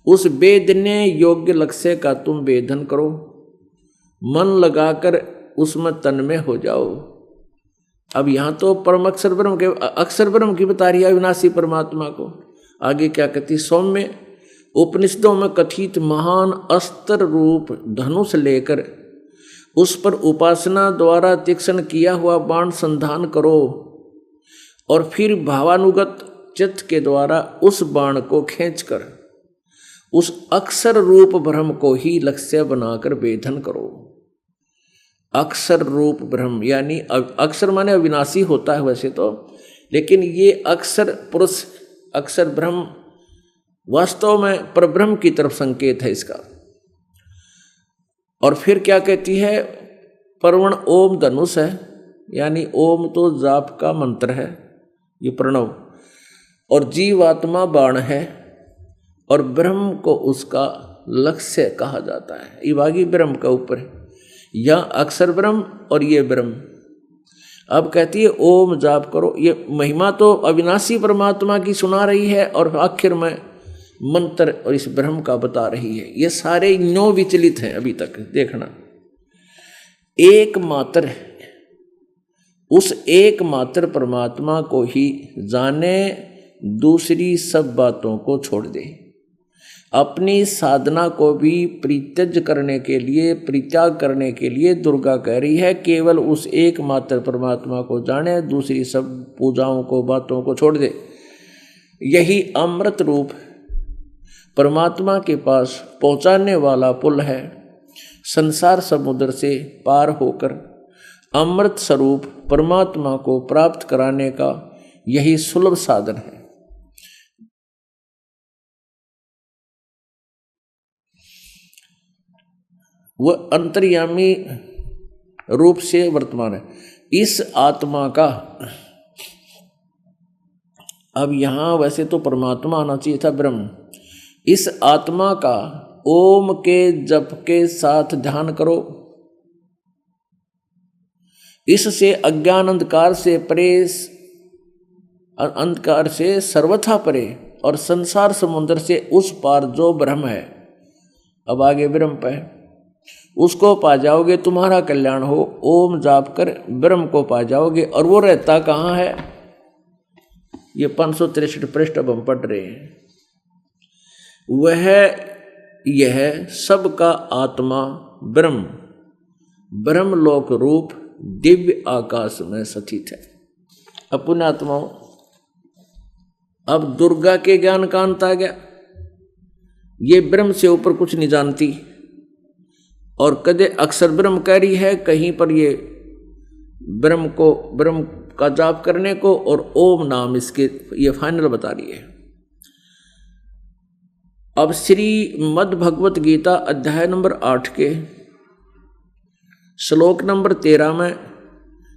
उस वेदने योग्य लक्ष्य का तुम वेदन करो, मन लगाकर उसमें तन्मय हो जाओ। अब यहाँ तो परम अक्षर ब्रह्म की बता रही है अविनाशी परमात्मा को। आगे क्या कहती, सौम्य, उपनिषदों में कथित महान अस्त्र रूप धनुष लेकर उस पर उपासना द्वारा तीक्ष्ण किया हुआ बाण संधान करो, और फिर भावानुगत चित्त के द्वारा उस बाण को खींचकर उस अक्षर रूप ब्रह्म को ही लक्ष्य बनाकर वेधन करो। अक्षर रूप ब्रह्म यानी अक्षर माने अविनाशी होता है वैसे तो, लेकिन ये अक्षर पुरुष अक्षर ब्रह्म वास्तव में परब्रह्म की तरफ संकेत है इसका। और फिर क्या कहती है, परवण ओम धनुष है, यानी ओम तो जाप का मंत्र है ये प्रणव, और जीवात्मा बाण है, और ब्रह्म को उसका लक्ष्य कहा जाता है। ये बागी ब्रह्म का ऊपर है, या अक्षर ब्रह्म और ये ब्रह्म। अब कहती है ओम जाप करो, ये महिमा तो अविनाशी परमात्मा की सुना रही है और आखिर में मंत्र और इस ब्रह्म का बता रही है। ये सारे न्यो विचलित हैं अभी तक, देखना। एकमात्र उस एकमात्र परमात्मा को ही जाने, दूसरी सब बातों को छोड़ दे। अपनी साधना को भी परित्यज करने के लिए, परित्याग करने के लिए दुर्गा कह रही है केवल उस एकमात्र परमात्मा को जाने, दूसरी सब पूजाओं को, बातों को छोड़ दे। यही अमृत रूप परमात्मा के पास पहुंचाने वाला पुल है। संसार समुद्र से पार होकर अमृत स्वरूप परमात्मा को प्राप्त कराने का यही सुलभ साधन है। वह अंतर्यामी रूप से वर्तमान है। इस आत्मा का, अब यहां वैसे तो परमात्मा आना चाहिए था ब्रह्म, इस आत्मा का ओम के जप के साथ ध्यान करो। इससे अज्ञान अंधकार से परे, अंधकार से सर्वथा परे, और संसार समुद्र से उस पार जो ब्रह्म है, अब आगे ब्रह्म पे, उसको पा जाओगे, तुम्हारा कल्याण हो। ओम जाप कर ब्रह्म को पा जाओगे। और वो रहता कहाँ है, ये 563 पृष्ठ अब हम पढ़ रहे हैं। वह यह सबका आत्मा ब्रह्म, ब्रह्मलोक रूप दिव्य आकाश में स्थित है। अपने आत्माओं, अब दुर्गा के ज्ञान का अंत आ गया। ये ब्रह्म से ऊपर कुछ नहीं जानती, और कदे अक्षर ब्रह्म कह रही है, कहीं पर ये ब्रह्म को, ब्रह्म का जाप करने को, और ओम नाम इसके ये फाइनल बता रही है। अब श्री मद् भगवत गीता अध्याय नंबर 8 के श्लोक नंबर 13 में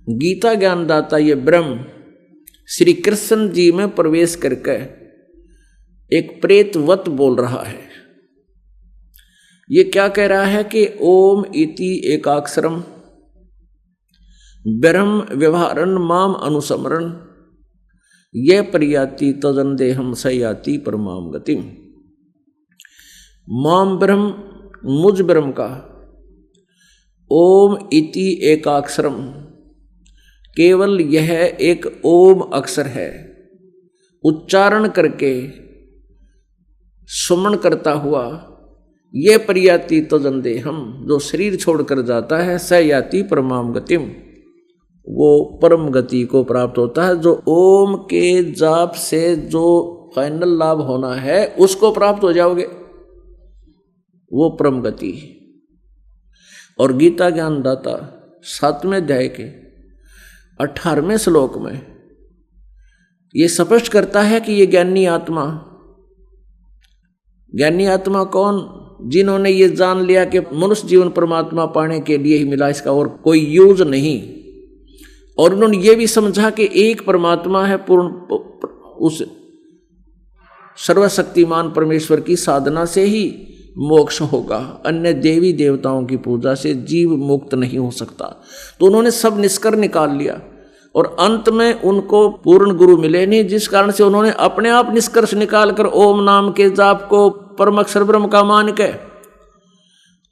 गीता ज्ञानदाता ये ब्रह्म श्री कृष्ण जी में प्रवेश करके एक प्रेतवत बोल रहा है। ये क्या कह रहा है कि ओम इति एकाक्षरम ब्रह्म व्यवहारन माम अनुसमरण ये प्रयाति तजन देहम सयाति परमाम गतिम। माम ब्रह्म, मुझ ब्रह्म का, ओम इति एकाक्षरम, केवल यह एक ओम अक्षर है, उच्चारण करके सुमन करता हुआ ये प्रयाति तजन देहम, जो शरीर छोड़कर जाता है, सयाति परमाम गतिम, वो परम गति को प्राप्त होता है। जो ओम के जाप से जो फाइनल लाभ होना है उसको प्राप्त हो जाओगे, वो परम गति। और गीता ज्ञानदाता 7वें अध्याय के 18वें श्लोक में ये स्पष्ट करता है कि ये ज्ञानी आत्मा, ज्ञानी आत्मा कौन, जिन्होंने ये जान लिया कि मनुष्य जीवन परमात्मा पाने के लिए ही मिला, इसका और कोई यूज नहीं। और उन्होंने ये भी समझा कि एक परमात्मा है, पूर्ण उस सर्वशक्तिमान परमेश्वर की साधना से ही मोक्ष होगा, अन्य देवी देवताओं की पूजा से जीव मुक्त नहीं हो सकता। तो उन्होंने सब निष्कर्ष निकाल लिया, और अंत में उनको पूर्ण गुरु मिले नहीं, जिस कारण से उन्होंने अपने आप निष्कर्ष निकाल कर ओम नाम के जाप को परम अक्षर ब्रह्म का मान के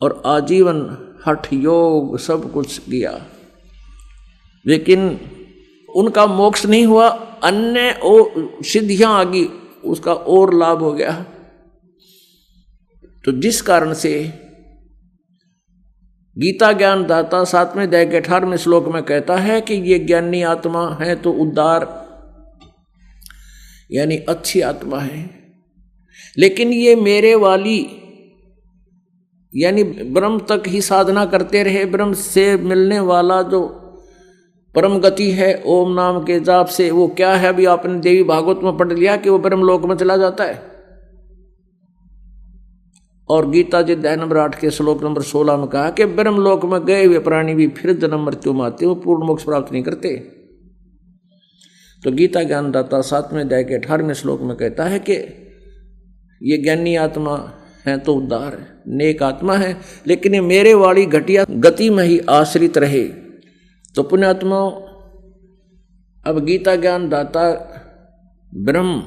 और आजीवन हठ योग सब कुछ किया, लेकिन उनका मोक्ष नहीं हुआ, अन्य सिद्धियां आ गई, उसका और लाभ हो गया। तो जिस कारण से गीता ज्ञान दाता 7वें अध्याय के 18वें श्लोक में कहता है कि ये ज्ञानी आत्मा है तो उद्धार यानी अच्छी आत्मा है। लेकिन ये मेरे वाली यानी ब्रह्म तक ही साधना करते रहे, ब्रह्म से मिलने वाला जो परम गति है ओम नाम के जाप से, वो क्या है? अभी आपने देवी भागवत में पढ़ लिया कि वो ब्रह्म लोक में चला जाता है। और गीता जी अध्याय नंबर 8 के श्लोक नंबर 16 में कहा कि ब्रह्म लोक में गए हुए प्राणी भी फिर जन्म मृत्यु में आते, वो पूर्ण मोक्ष प्राप्त नहीं करते। तो गीता ज्ञानदाता 7वें अध्याय के 18वें श्लोक में कहता है कि ये ज्ञानी आत्मा है तो उद्धार है, नेक आत्मा है, लेकिन ये मेरे वाली घटिया गति में ही आश्रित रहे। तो पुण्यात्माओं, अब गीता ज्ञानदाता ब्रह्म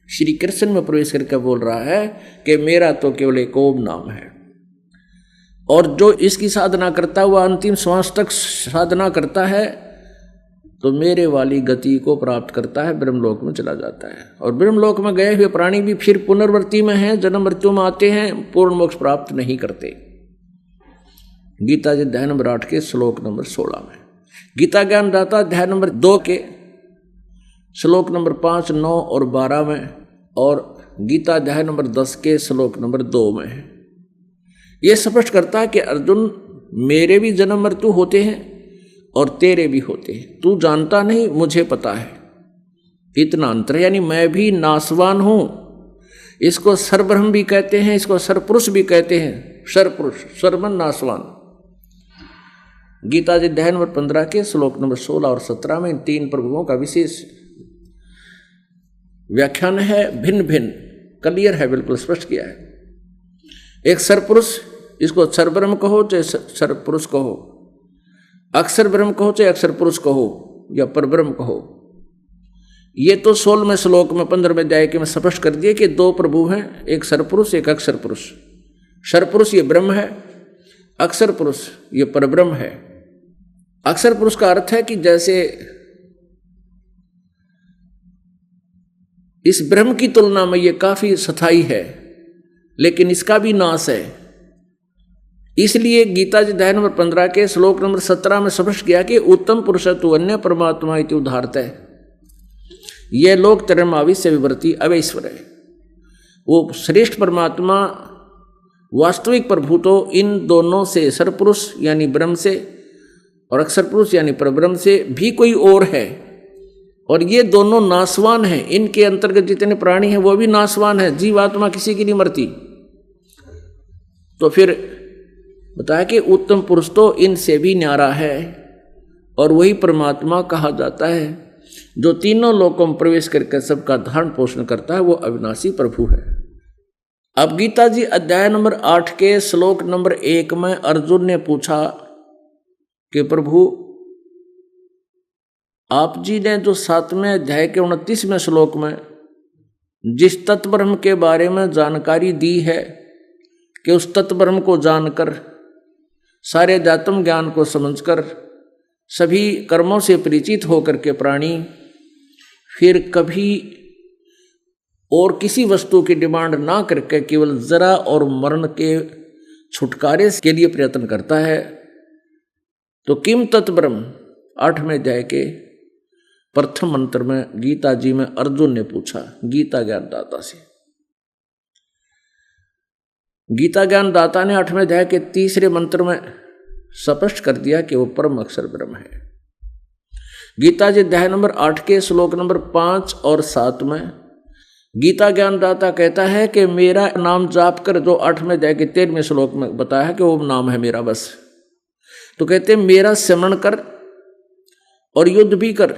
श्री कृष्ण में प्रवेश करके बोल रहा है कि मेरा तो केवल एक ओम नाम है, और जो इसकी साधना करता है वह अंतिम श्वास तक साधना करता है तो मेरे वाली गति को प्राप्त करता है, ब्रह्मलोक में चला जाता है। और ब्रह्मलोक में गए हुए प्राणी भी फिर पुनर्वृत्ति में हैं, जन्म मृत्यु में आते हैं, पूर्ण मोक्ष प्राप्त नहीं करते। गीता जी अध्याय नंबर 8 के श्लोक नंबर 16 में। गीता ज्ञानदाता अध्याय नंबर 2 के श्लोक नंबर 5, 9 और 12 में, और गीता अध्याय नंबर 10 के श्लोक नंबर 2 में है। ये स्पष्ट करता है कि अर्जुन, मेरे भी जन्म मृत्यु होते हैं और तेरे भी होते हैं, तू जानता नहीं, मुझे पता है। इतना अंतर, यानी मैं भी नासवान हूं। इसको सर्वब्रह्म भी कहते हैं, इसको सर्वपुरुष भी कहते हैं। सर्वपुरुष, सर्वमन, नासवान। गीता जी अध्याय नंबर 15 के श्लोक नंबर 16 और 17 में इन तीन प्रभुओं का विशेष व्याख्यान है। भिन्न भिन्न क्लियर है, बिल्कुल स्पष्ट किया है। एक सर्वपुरुष, इसको सर्वब्रह्म कहो चाहे सर्वपुरुष कहो, अक्षर ब्रह्म कहो चाहे अक्षर पुरुष कहो, या परब्रह्म कहो। ये तो 16वें श्लोक में 15वें अध्याय के में स्पष्ट कर दिए कि दो प्रभु हैं, एक सर्वपुरुष एक अक्षर पुरुष। सर्वपुरुष ये ब्रह्म है, अक्षर पुरुष ये परब्रह्म है। अक्षर पुरुष का अर्थ है कि जैसे इस ब्रह्म की तुलना में ये काफी स्थायी है, लेकिन इसका भी नाश है। इसलिए गीता जी अध्याय नंबर 15 के श्लोक नंबर 17 में स्पष्ट किया कि उत्तम पुरुष तु अन्य परमात्मा इति उदाहरत है। यह लोक त्रयमाविश्य विवर्ती अवैश्वर है। वो श्रेष्ठ परमात्मा वास्तविक प्रभु तो इन दोनों से, सर्वपुरुष यानी ब्रह्म से और अक्षर पुरुष यानी परब्रह्म से भी कोई और है, और ये दोनों नाशवान हैं। इनके अंतर्गत जितने प्राणी हैं वो भी नाशवान हैं, जीवात्मा किसी की नहीं मरती। तो फिर बताया कि उत्तम पुरुष तो इनसे भी न्यारा है, और वही परमात्मा कहा जाता है जो तीनों लोकों में प्रवेश करके सबका धारण पोषण करता है, वो अविनाशी प्रभु है। अब गीता जी अध्याय नंबर 8 के श्लोक नंबर 1 में अर्जुन ने पूछा कि प्रभु, आप जी ने जो 7वें अध्याय के 29वें श्लोक में जिस तत्व ब्रह्म के बारे में जानकारी दी है कि उस तत्व ब्रह्म को जानकर, सारे अध्यात्म ज्ञान को समझकर, सभी कर्मों से परिचित होकर के प्राणी फिर कभी और किसी वस्तु की डिमांड ना करके केवल जरा और मरण के छुटकारे के लिए प्रयत्न करता है। तो किम तत्ब्रह्म 8वें अध्याय के प्रथम मंत्र में गीता जी में अर्जुन ने पूछा गीता ज्ञानदाता से। गीता ज्ञानदाता ने 8वें अध्याय के 3रे मंत्र में स्पष्ट कर दिया कि वो परम अक्षर ब्रह्म है। गीता जी अध्याय नंबर 8 के श्लोक नंबर 5 और 7 में गीता ज्ञानदाता कहता है कि मेरा नाम जाप कर, जो 8वें अध्याय के 13वें श्लोक में बताया है कि ओम नाम है मेरा बस। तो कहते हैं मेरा स्मरण कर और युद्ध भी कर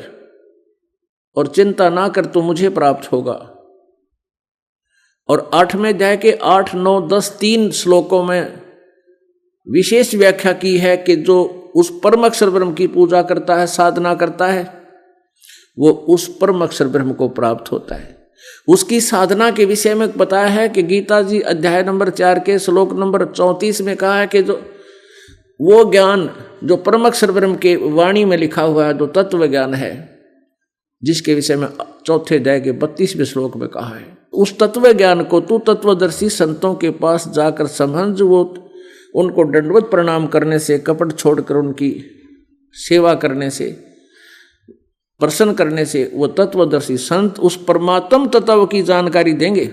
और चिंता ना कर तो मुझे प्राप्त होगा। और 8वें अध्याय के 8, 9, 10 3 श्लोकों में विशेष व्याख्या की है कि जो उस परम अक्षर ब्रह्म की पूजा करता है, साधना करता है, वो उस परम अक्षर ब्रह्म को प्राप्त होता है। उसकी साधना के विषय में बताया है कि गीता जी अध्याय नंबर 4 के श्लोक नंबर 34 में कहा है कि जो वो ज्ञान जो परम अक्षर ब्रह्म के वाणी में लिखा हुआ है, जो तत्व ज्ञान है, जिसके विषय में 4थे अध्याय के 32वें श्लोक में कहा है, उस तत्व ज्ञान को तू तत्वदर्शी संतों के पास जाकर समझ। वो उनको दंडवत प्रणाम करने से, कपट छोड़कर उनकी सेवा करने से प्रसन्न करने से वो तत्वदर्शी संत उस परमात्म तत्व की जानकारी देंगे,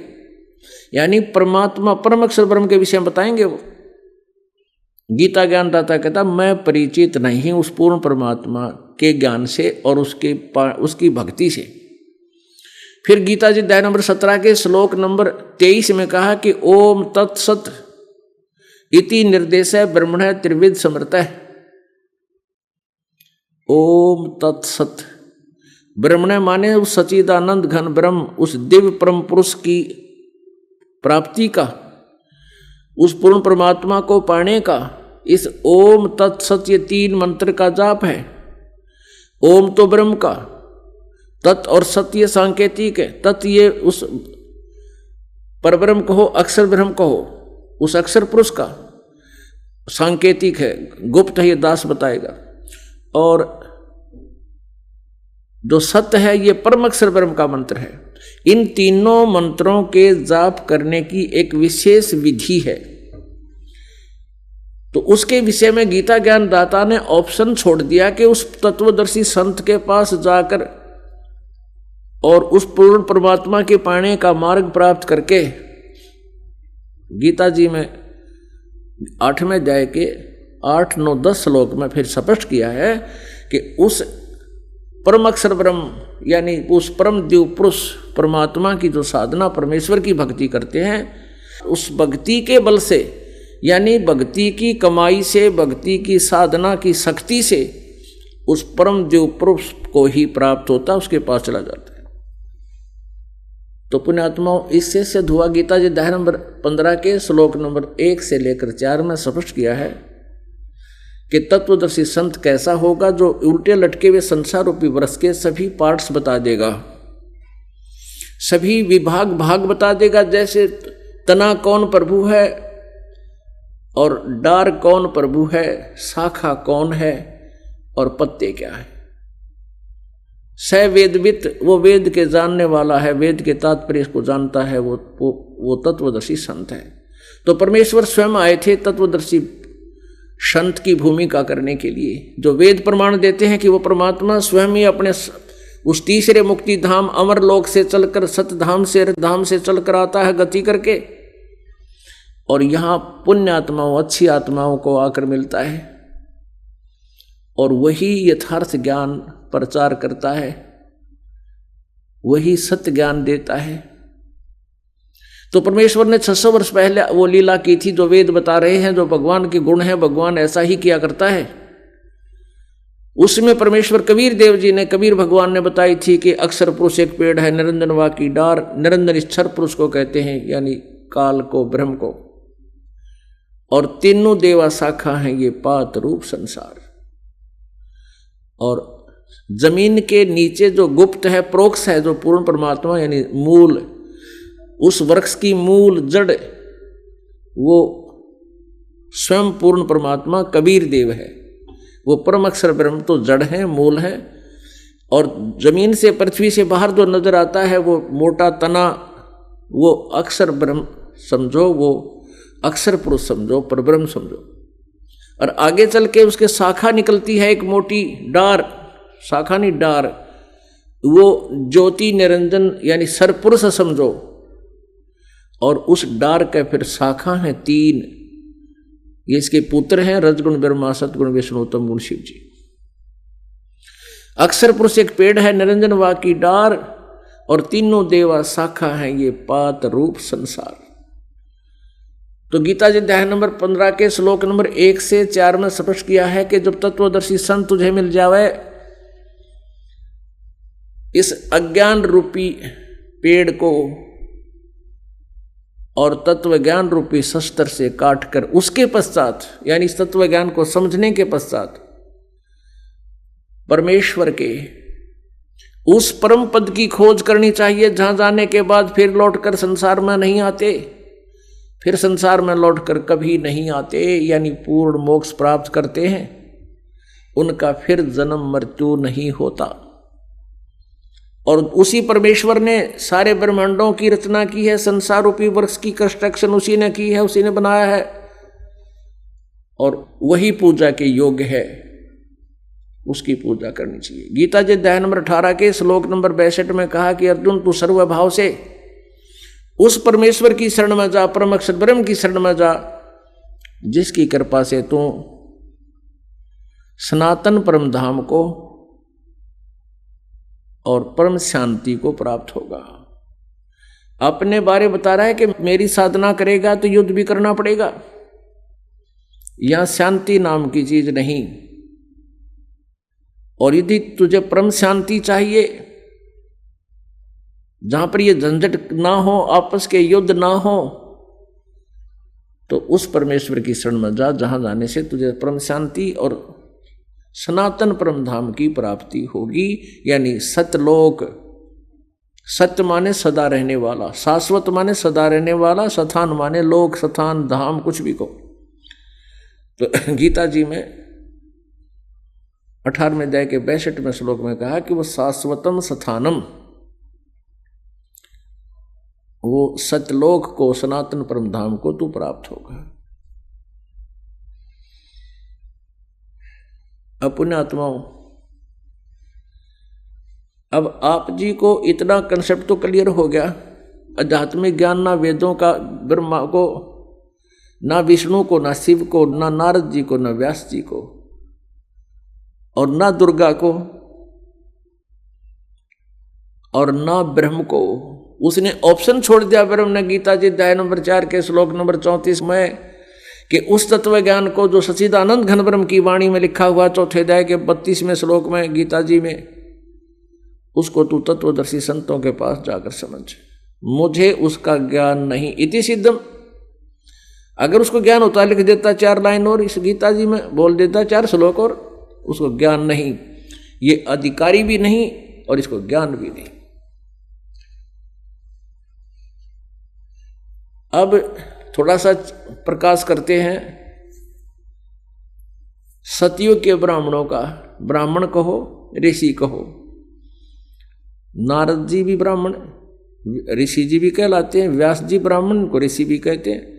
यानी परमात्मा परम अक्षर ब्रह्म के विषय में बताएंगे। वो गीता ज्ञानदाता कहता मैं परिचित नहीं उस पूर्ण परमात्मा के ज्ञान से और उसकी भक्ति से। फिर गीता जी अध्याय नंबर 17 के श्लोक नंबर 23 में कहा कि ओम तत्सत इति निर्देश ब्रह्मण त्रिविध समृत। ओम तत्सत, ब्रह्मण माने उस सच्चिदानंद घन ब्रह्म, उस दिव्य परम पुरुष की प्राप्ति का, उस पूर्ण परमात्मा को पाने का इस ओम तत्सत ये 3 मंत्र का जाप है। ओम तो ब्रह्म का, तत् और सत्य सांकेतिक है। तत् ये उस परब्रह्म कहो, अक्षर ब्रह्म कहो, उस अक्षर पुरुष का, सांकेतिक है, गुप्त है, ये दास बताएगा। और जो सत्य है ये परम अक्षर ब्रह्म का मंत्र है। इन तीनों मंत्रों के जाप करने की एक विशेष विधि है। तो उसके विषय में गीता ज्ञान दाता ने ऑप्शन छोड़ दिया कि उस तत्वदर्शी संत के पास जाकर और उस पूर्ण परमात्मा के पाने का मार्ग प्राप्त करके, गीता जी में 8वें अध्याय के 8, 9, 10 श्लोक में फिर स्पष्ट किया है कि उस परम अक्षर ब्रह्म यानी उस परम दिव्य पुरुष परमात्मा की जो साधना परमेश्वर की भक्ति करते हैं, उस भक्ति के बल से यानी भक्ति की कमाई से, भक्ति की साधना की शक्ति से उस परम दिव्य पुरुष को ही प्राप्त होता, उसके पास चला जाता है। तो पुण्यात्माओं, इससे सिद्ध हुआ गीता जी अध्याय नंबर 15 के श्लोक नंबर 1 से लेकर 4 में स्पष्ट किया है कि तत्वदर्शी संत कैसा होगा, जो उल्टे लटके हुए संसार रूपी वृक्ष के सभी पार्ट्स बता देगा, सभी भाग बता देगा। जैसे तना कौन प्रभु है और डार कौन प्रभु है, शाखा कौन है और पत्ते क्या है। स वेदवित, वो वेद के जानने वाला है, वेद के तात्पर्य को जानता है, वो तत्वदर्शी संत है। तो परमेश्वर स्वयं आए थे तत्वदर्शी संत की भूमिका करने के लिए, जो वेद प्रमाण देते हैं कि वो परमात्मा स्वयं ही अपने उस तीसरे मुक्ति धाम अमर लोक से चलकर सत्य धाम से धाम से चलकर आता है गति करके, और यहाँ पुण्य आत्माओं, अच्छी आत्माओं को आकर मिलता है और वही यथार्थ ज्ञान प्रचार करता है, वही सत्य ज्ञान देता है। तो परमेश्वर ने 600 वर्ष पहले वो लीला की थी जो वेद बता रहे हैं, जो भगवान के गुण है, भगवान ऐसा ही किया करता है। उसमें परमेश्वर कबीर देव जी ने, कबीर भगवान ने बताई थी कि अक्षर पुरुष एक पेड़ है, निरंजन वा की डार, निरंजन क्षर पुरुष को कहते हैं यानी काल को, ब्रह्म को, और तीनों देवा शाखा हैं ये पात रूप संसार। और जमीन के नीचे जो गुप्त है, प्रोक्ष है, जो पूर्ण परमात्मा यानी मूल, उस वृक्ष की मूल जड़ वो स्वयं पूर्ण परमात्मा कबीर देव है। वो परम अक्षर ब्रह्म तो जड़ है, मूल है। और जमीन से, पृथ्वी से बाहर जो नजर आता है वो मोटा तना, वो अक्षर ब्रह्म समझो, वो अक्षर पुरुष समझो, परब्रह्म समझो। और आगे चल के उसके शाखा निकलती है, एक मोटी डार, शाखा नहीं डार, वो ज्योति निरंजन यानी सरपुरुष समझो। और उस डार के फिर शाखा है 3, ये इसके पुत्र हैं, रजगुण ब्रह्मा, सतगुण विष्णु, उत्तम गुण शिव जी। अक्षर पुरुष एक पेड़ है, निरंजन वा की डार, और तीनों देवा शाखा है ये पात रूप संसार। तो गीता जी अध्याय नंबर 15 के श्लोक नंबर 1 से 4 में स्पष्ट किया है कि जब तत्वदर्शी संत तुझे मिल जावे, इस अज्ञान रूपी पेड़ को और तत्व ज्ञान रूपी शस्त्र से काटकर, उसके पश्चात यानी इस तत्व ज्ञान को समझने के पश्चात परमेश्वर के उस परम पद की खोज करनी चाहिए, जहां जाने के बाद फिर लौटकर संसार में नहीं आते, फिर संसार में लौटकर कभी नहीं आते, यानी पूर्ण मोक्ष प्राप्त करते हैं, उनका फिर जन्म मृत्यु नहीं होता। और उसी परमेश्वर ने सारे ब्रह्मांडों की रचना की है, संसार रूपी वृक्ष की कंस्ट्रक्शन उसी ने की है, उसी ने बनाया है, और वही पूजा के योग्य है। उसकी पूजा करनी चाहिए। गीता जी अध्याय नंबर 18 के श्लोक नंबर 62 में कहा कि अर्जुन तू सर्वभाव से उस परमेश्वर की शरण में जा, परम अक्षर ब्रह्म की शरण में जा, जिसकी कृपा से तू सनातन परम धाम को और परम शांति को प्राप्त होगा। अपने बारे बता रहा है कि मेरी साधना करेगा तो युद्ध भी करना पड़ेगा, यहां शांति नाम की चीज नहीं। और यदि तुझे परम शांति चाहिए, जहां पर ये झंझट ना हो, आपस के युद्ध ना हो, तो उस परमेश्वर की शरण में जा, जहां जाने से तुझे परम शांति और सनातन परम धाम की प्राप्ति होगी। यानी सतलोक, सत्य माने सदा रहने वाला, शाश्वत माने सदा रहने वाला, स्थान माने लोक, स्थान, धाम, कुछ भी को। तो गीता जी में 18वें अध्याय के 62वें श्लोक में कहा कि वो शाश्वतम स्थानम, वो सतलोक को, सनातन परम धाम को तू प्राप्त होगा। अपने आत्माओं, अब आप जी को इतना कंसेप्ट तो क्लियर हो गया, आध्यात्मिक ज्ञान ना वेदों का, ब्रह्मा को, ना विष्णु को, ना शिव को, ना नारद जी को, ना व्यास जी को, और ना दुर्गा को, और ना ब्रह्म को। उसने ऑप्शन छोड़ दिया ब्रह्म ने गीता जी अध्याय नंबर 4 के श्लोक नंबर 34 में कि उस तत्व ज्ञान को जो सच्चिदानंद घन ब्रह्म की वाणी में लिखा हुआ 4थे अध्याय के 32वें श्लोक में गीता जी में, उसको तू तत्वदर्शी संतों के पास जाकर समझ, मुझे उसका ज्ञान नहीं। इति सिद्धम, अगर उसको ज्ञान होता लिख देता 4 लाइन और इस गीता जी में बोल देता 4 श्लोक, और उसको ज्ञान नहीं, ये अधिकारी भी नहीं और इसको ज्ञान भी नहीं। अब थोड़ा सा प्रकाश करते हैं सतयुग के ब्राह्मणों का। ब्राह्मण कहो, ऋषि कहो, नारद जी भी ब्राह्मण, ऋषि जी भी कहलाते हैं, व्यास जी ब्राह्मण को ऋषि भी कहते हैं,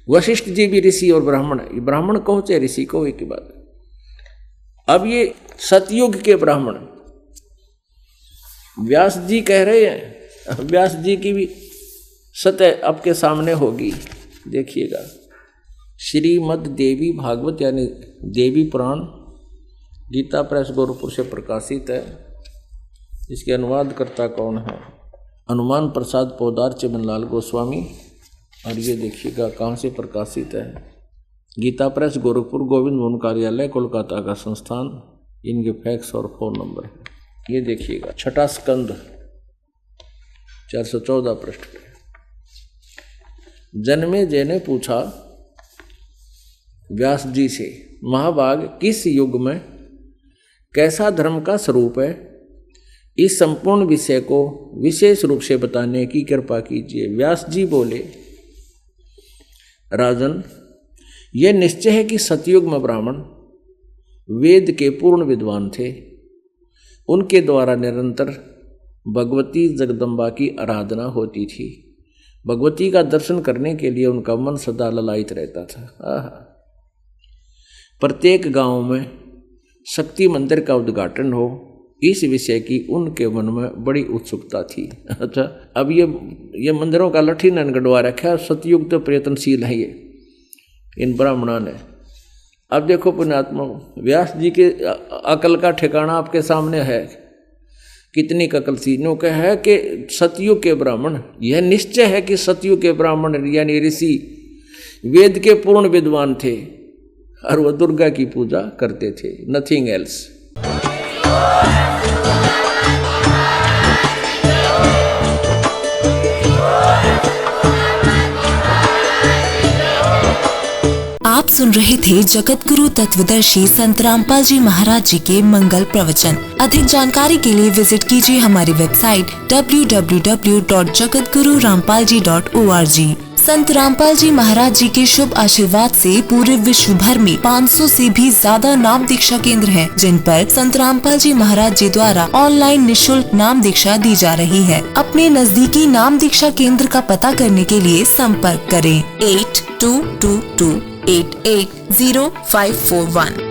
वशिष्ठ जी भी ऋषि और ब्राह्मण, ब्राह्मण कहो चाहे ऋषि कहो, एक ही बात। अब ये सतयुग के ब्राह्मण व्यास जी कह रहे हैं, व्यास जी की भी सतह आपके सामने होगी, देखिएगा। श्रीमद् देवी भागवत यानी देवी पुराण, गीता प्रेस गोरखपुर से प्रकाशित है। इसके अनुवादकर्ता कौन है? हनुमान प्रसाद पोदार चिमनलाल गोस्वामी। और ये देखिएगा कहाँ से प्रकाशित है, गीता प्रेस गोरखपुर, गोविंद भवन कार्यालय, कोलकाता का संस्थान। इनके फैक्स और फोन नंबर है, ये देखिएगा। 6ठा स्कंद 414 पृष्ठ पे। जन्मेजय ने पूछा व्यास जी से, महाभाग किस युग में कैसा धर्म का स्वरूप है, इस संपूर्ण विषय को विशेष रूप से बताने की कृपा कीजिए। व्यास जी बोले, राजन, यह निश्चय है कि सतयुग में ब्राह्मण वेद के पूर्ण विद्वान थे। उनके द्वारा निरंतर भगवती जगदम्बा की आराधना होती थी। भगवती का दर्शन करने के लिए उनका मन सदा ललायित रहता था। प्रत्येक गांव में शक्ति मंदिर का उद्घाटन हो, इस विषय की उनके मन में बड़ी उत्सुकता थी। अच्छा, अब ये मंदिरों का लठीनन गढ़वा रखा, सतयुग तो प्रयत्नशील है ये इन ब्राह्मणों ने। अब देखो पुण्यात्मा, व्यास जी के अकल का ठिकाना आपके सामने है, कितनी अकल थी। नो कह है कि सतयुग के ब्राह्मण, यह निश्चय है कि सतयुग के ब्राह्मण यानी ऋषि वेद के पूर्ण विद्वान थे और वह दुर्गा की पूजा करते थे, नथिंग एल्स। आप सुन रहे थे जगत गुरु तत्वदर्शी संत रामपाल जी महाराज जी के मंगल प्रवचन। अधिक जानकारी के लिए विजिट कीजिए हमारी वेबसाइट www.jagatgururampalji.org। संत रामपाल जी महाराज जी के शुभ आशीर्वाद से पूरे विश्व भर में 500 से भी ज्यादा नाम दीक्षा केंद्र हैं, जिन पर संत रामपाल जी महाराज जी द्वारा ऑनलाइन निःशुल्क नाम दीक्षा दी जा रही है। अपने नजदीकी नाम दीक्षा केंद्र का पता करने के लिए संपर्क करें 8222880541।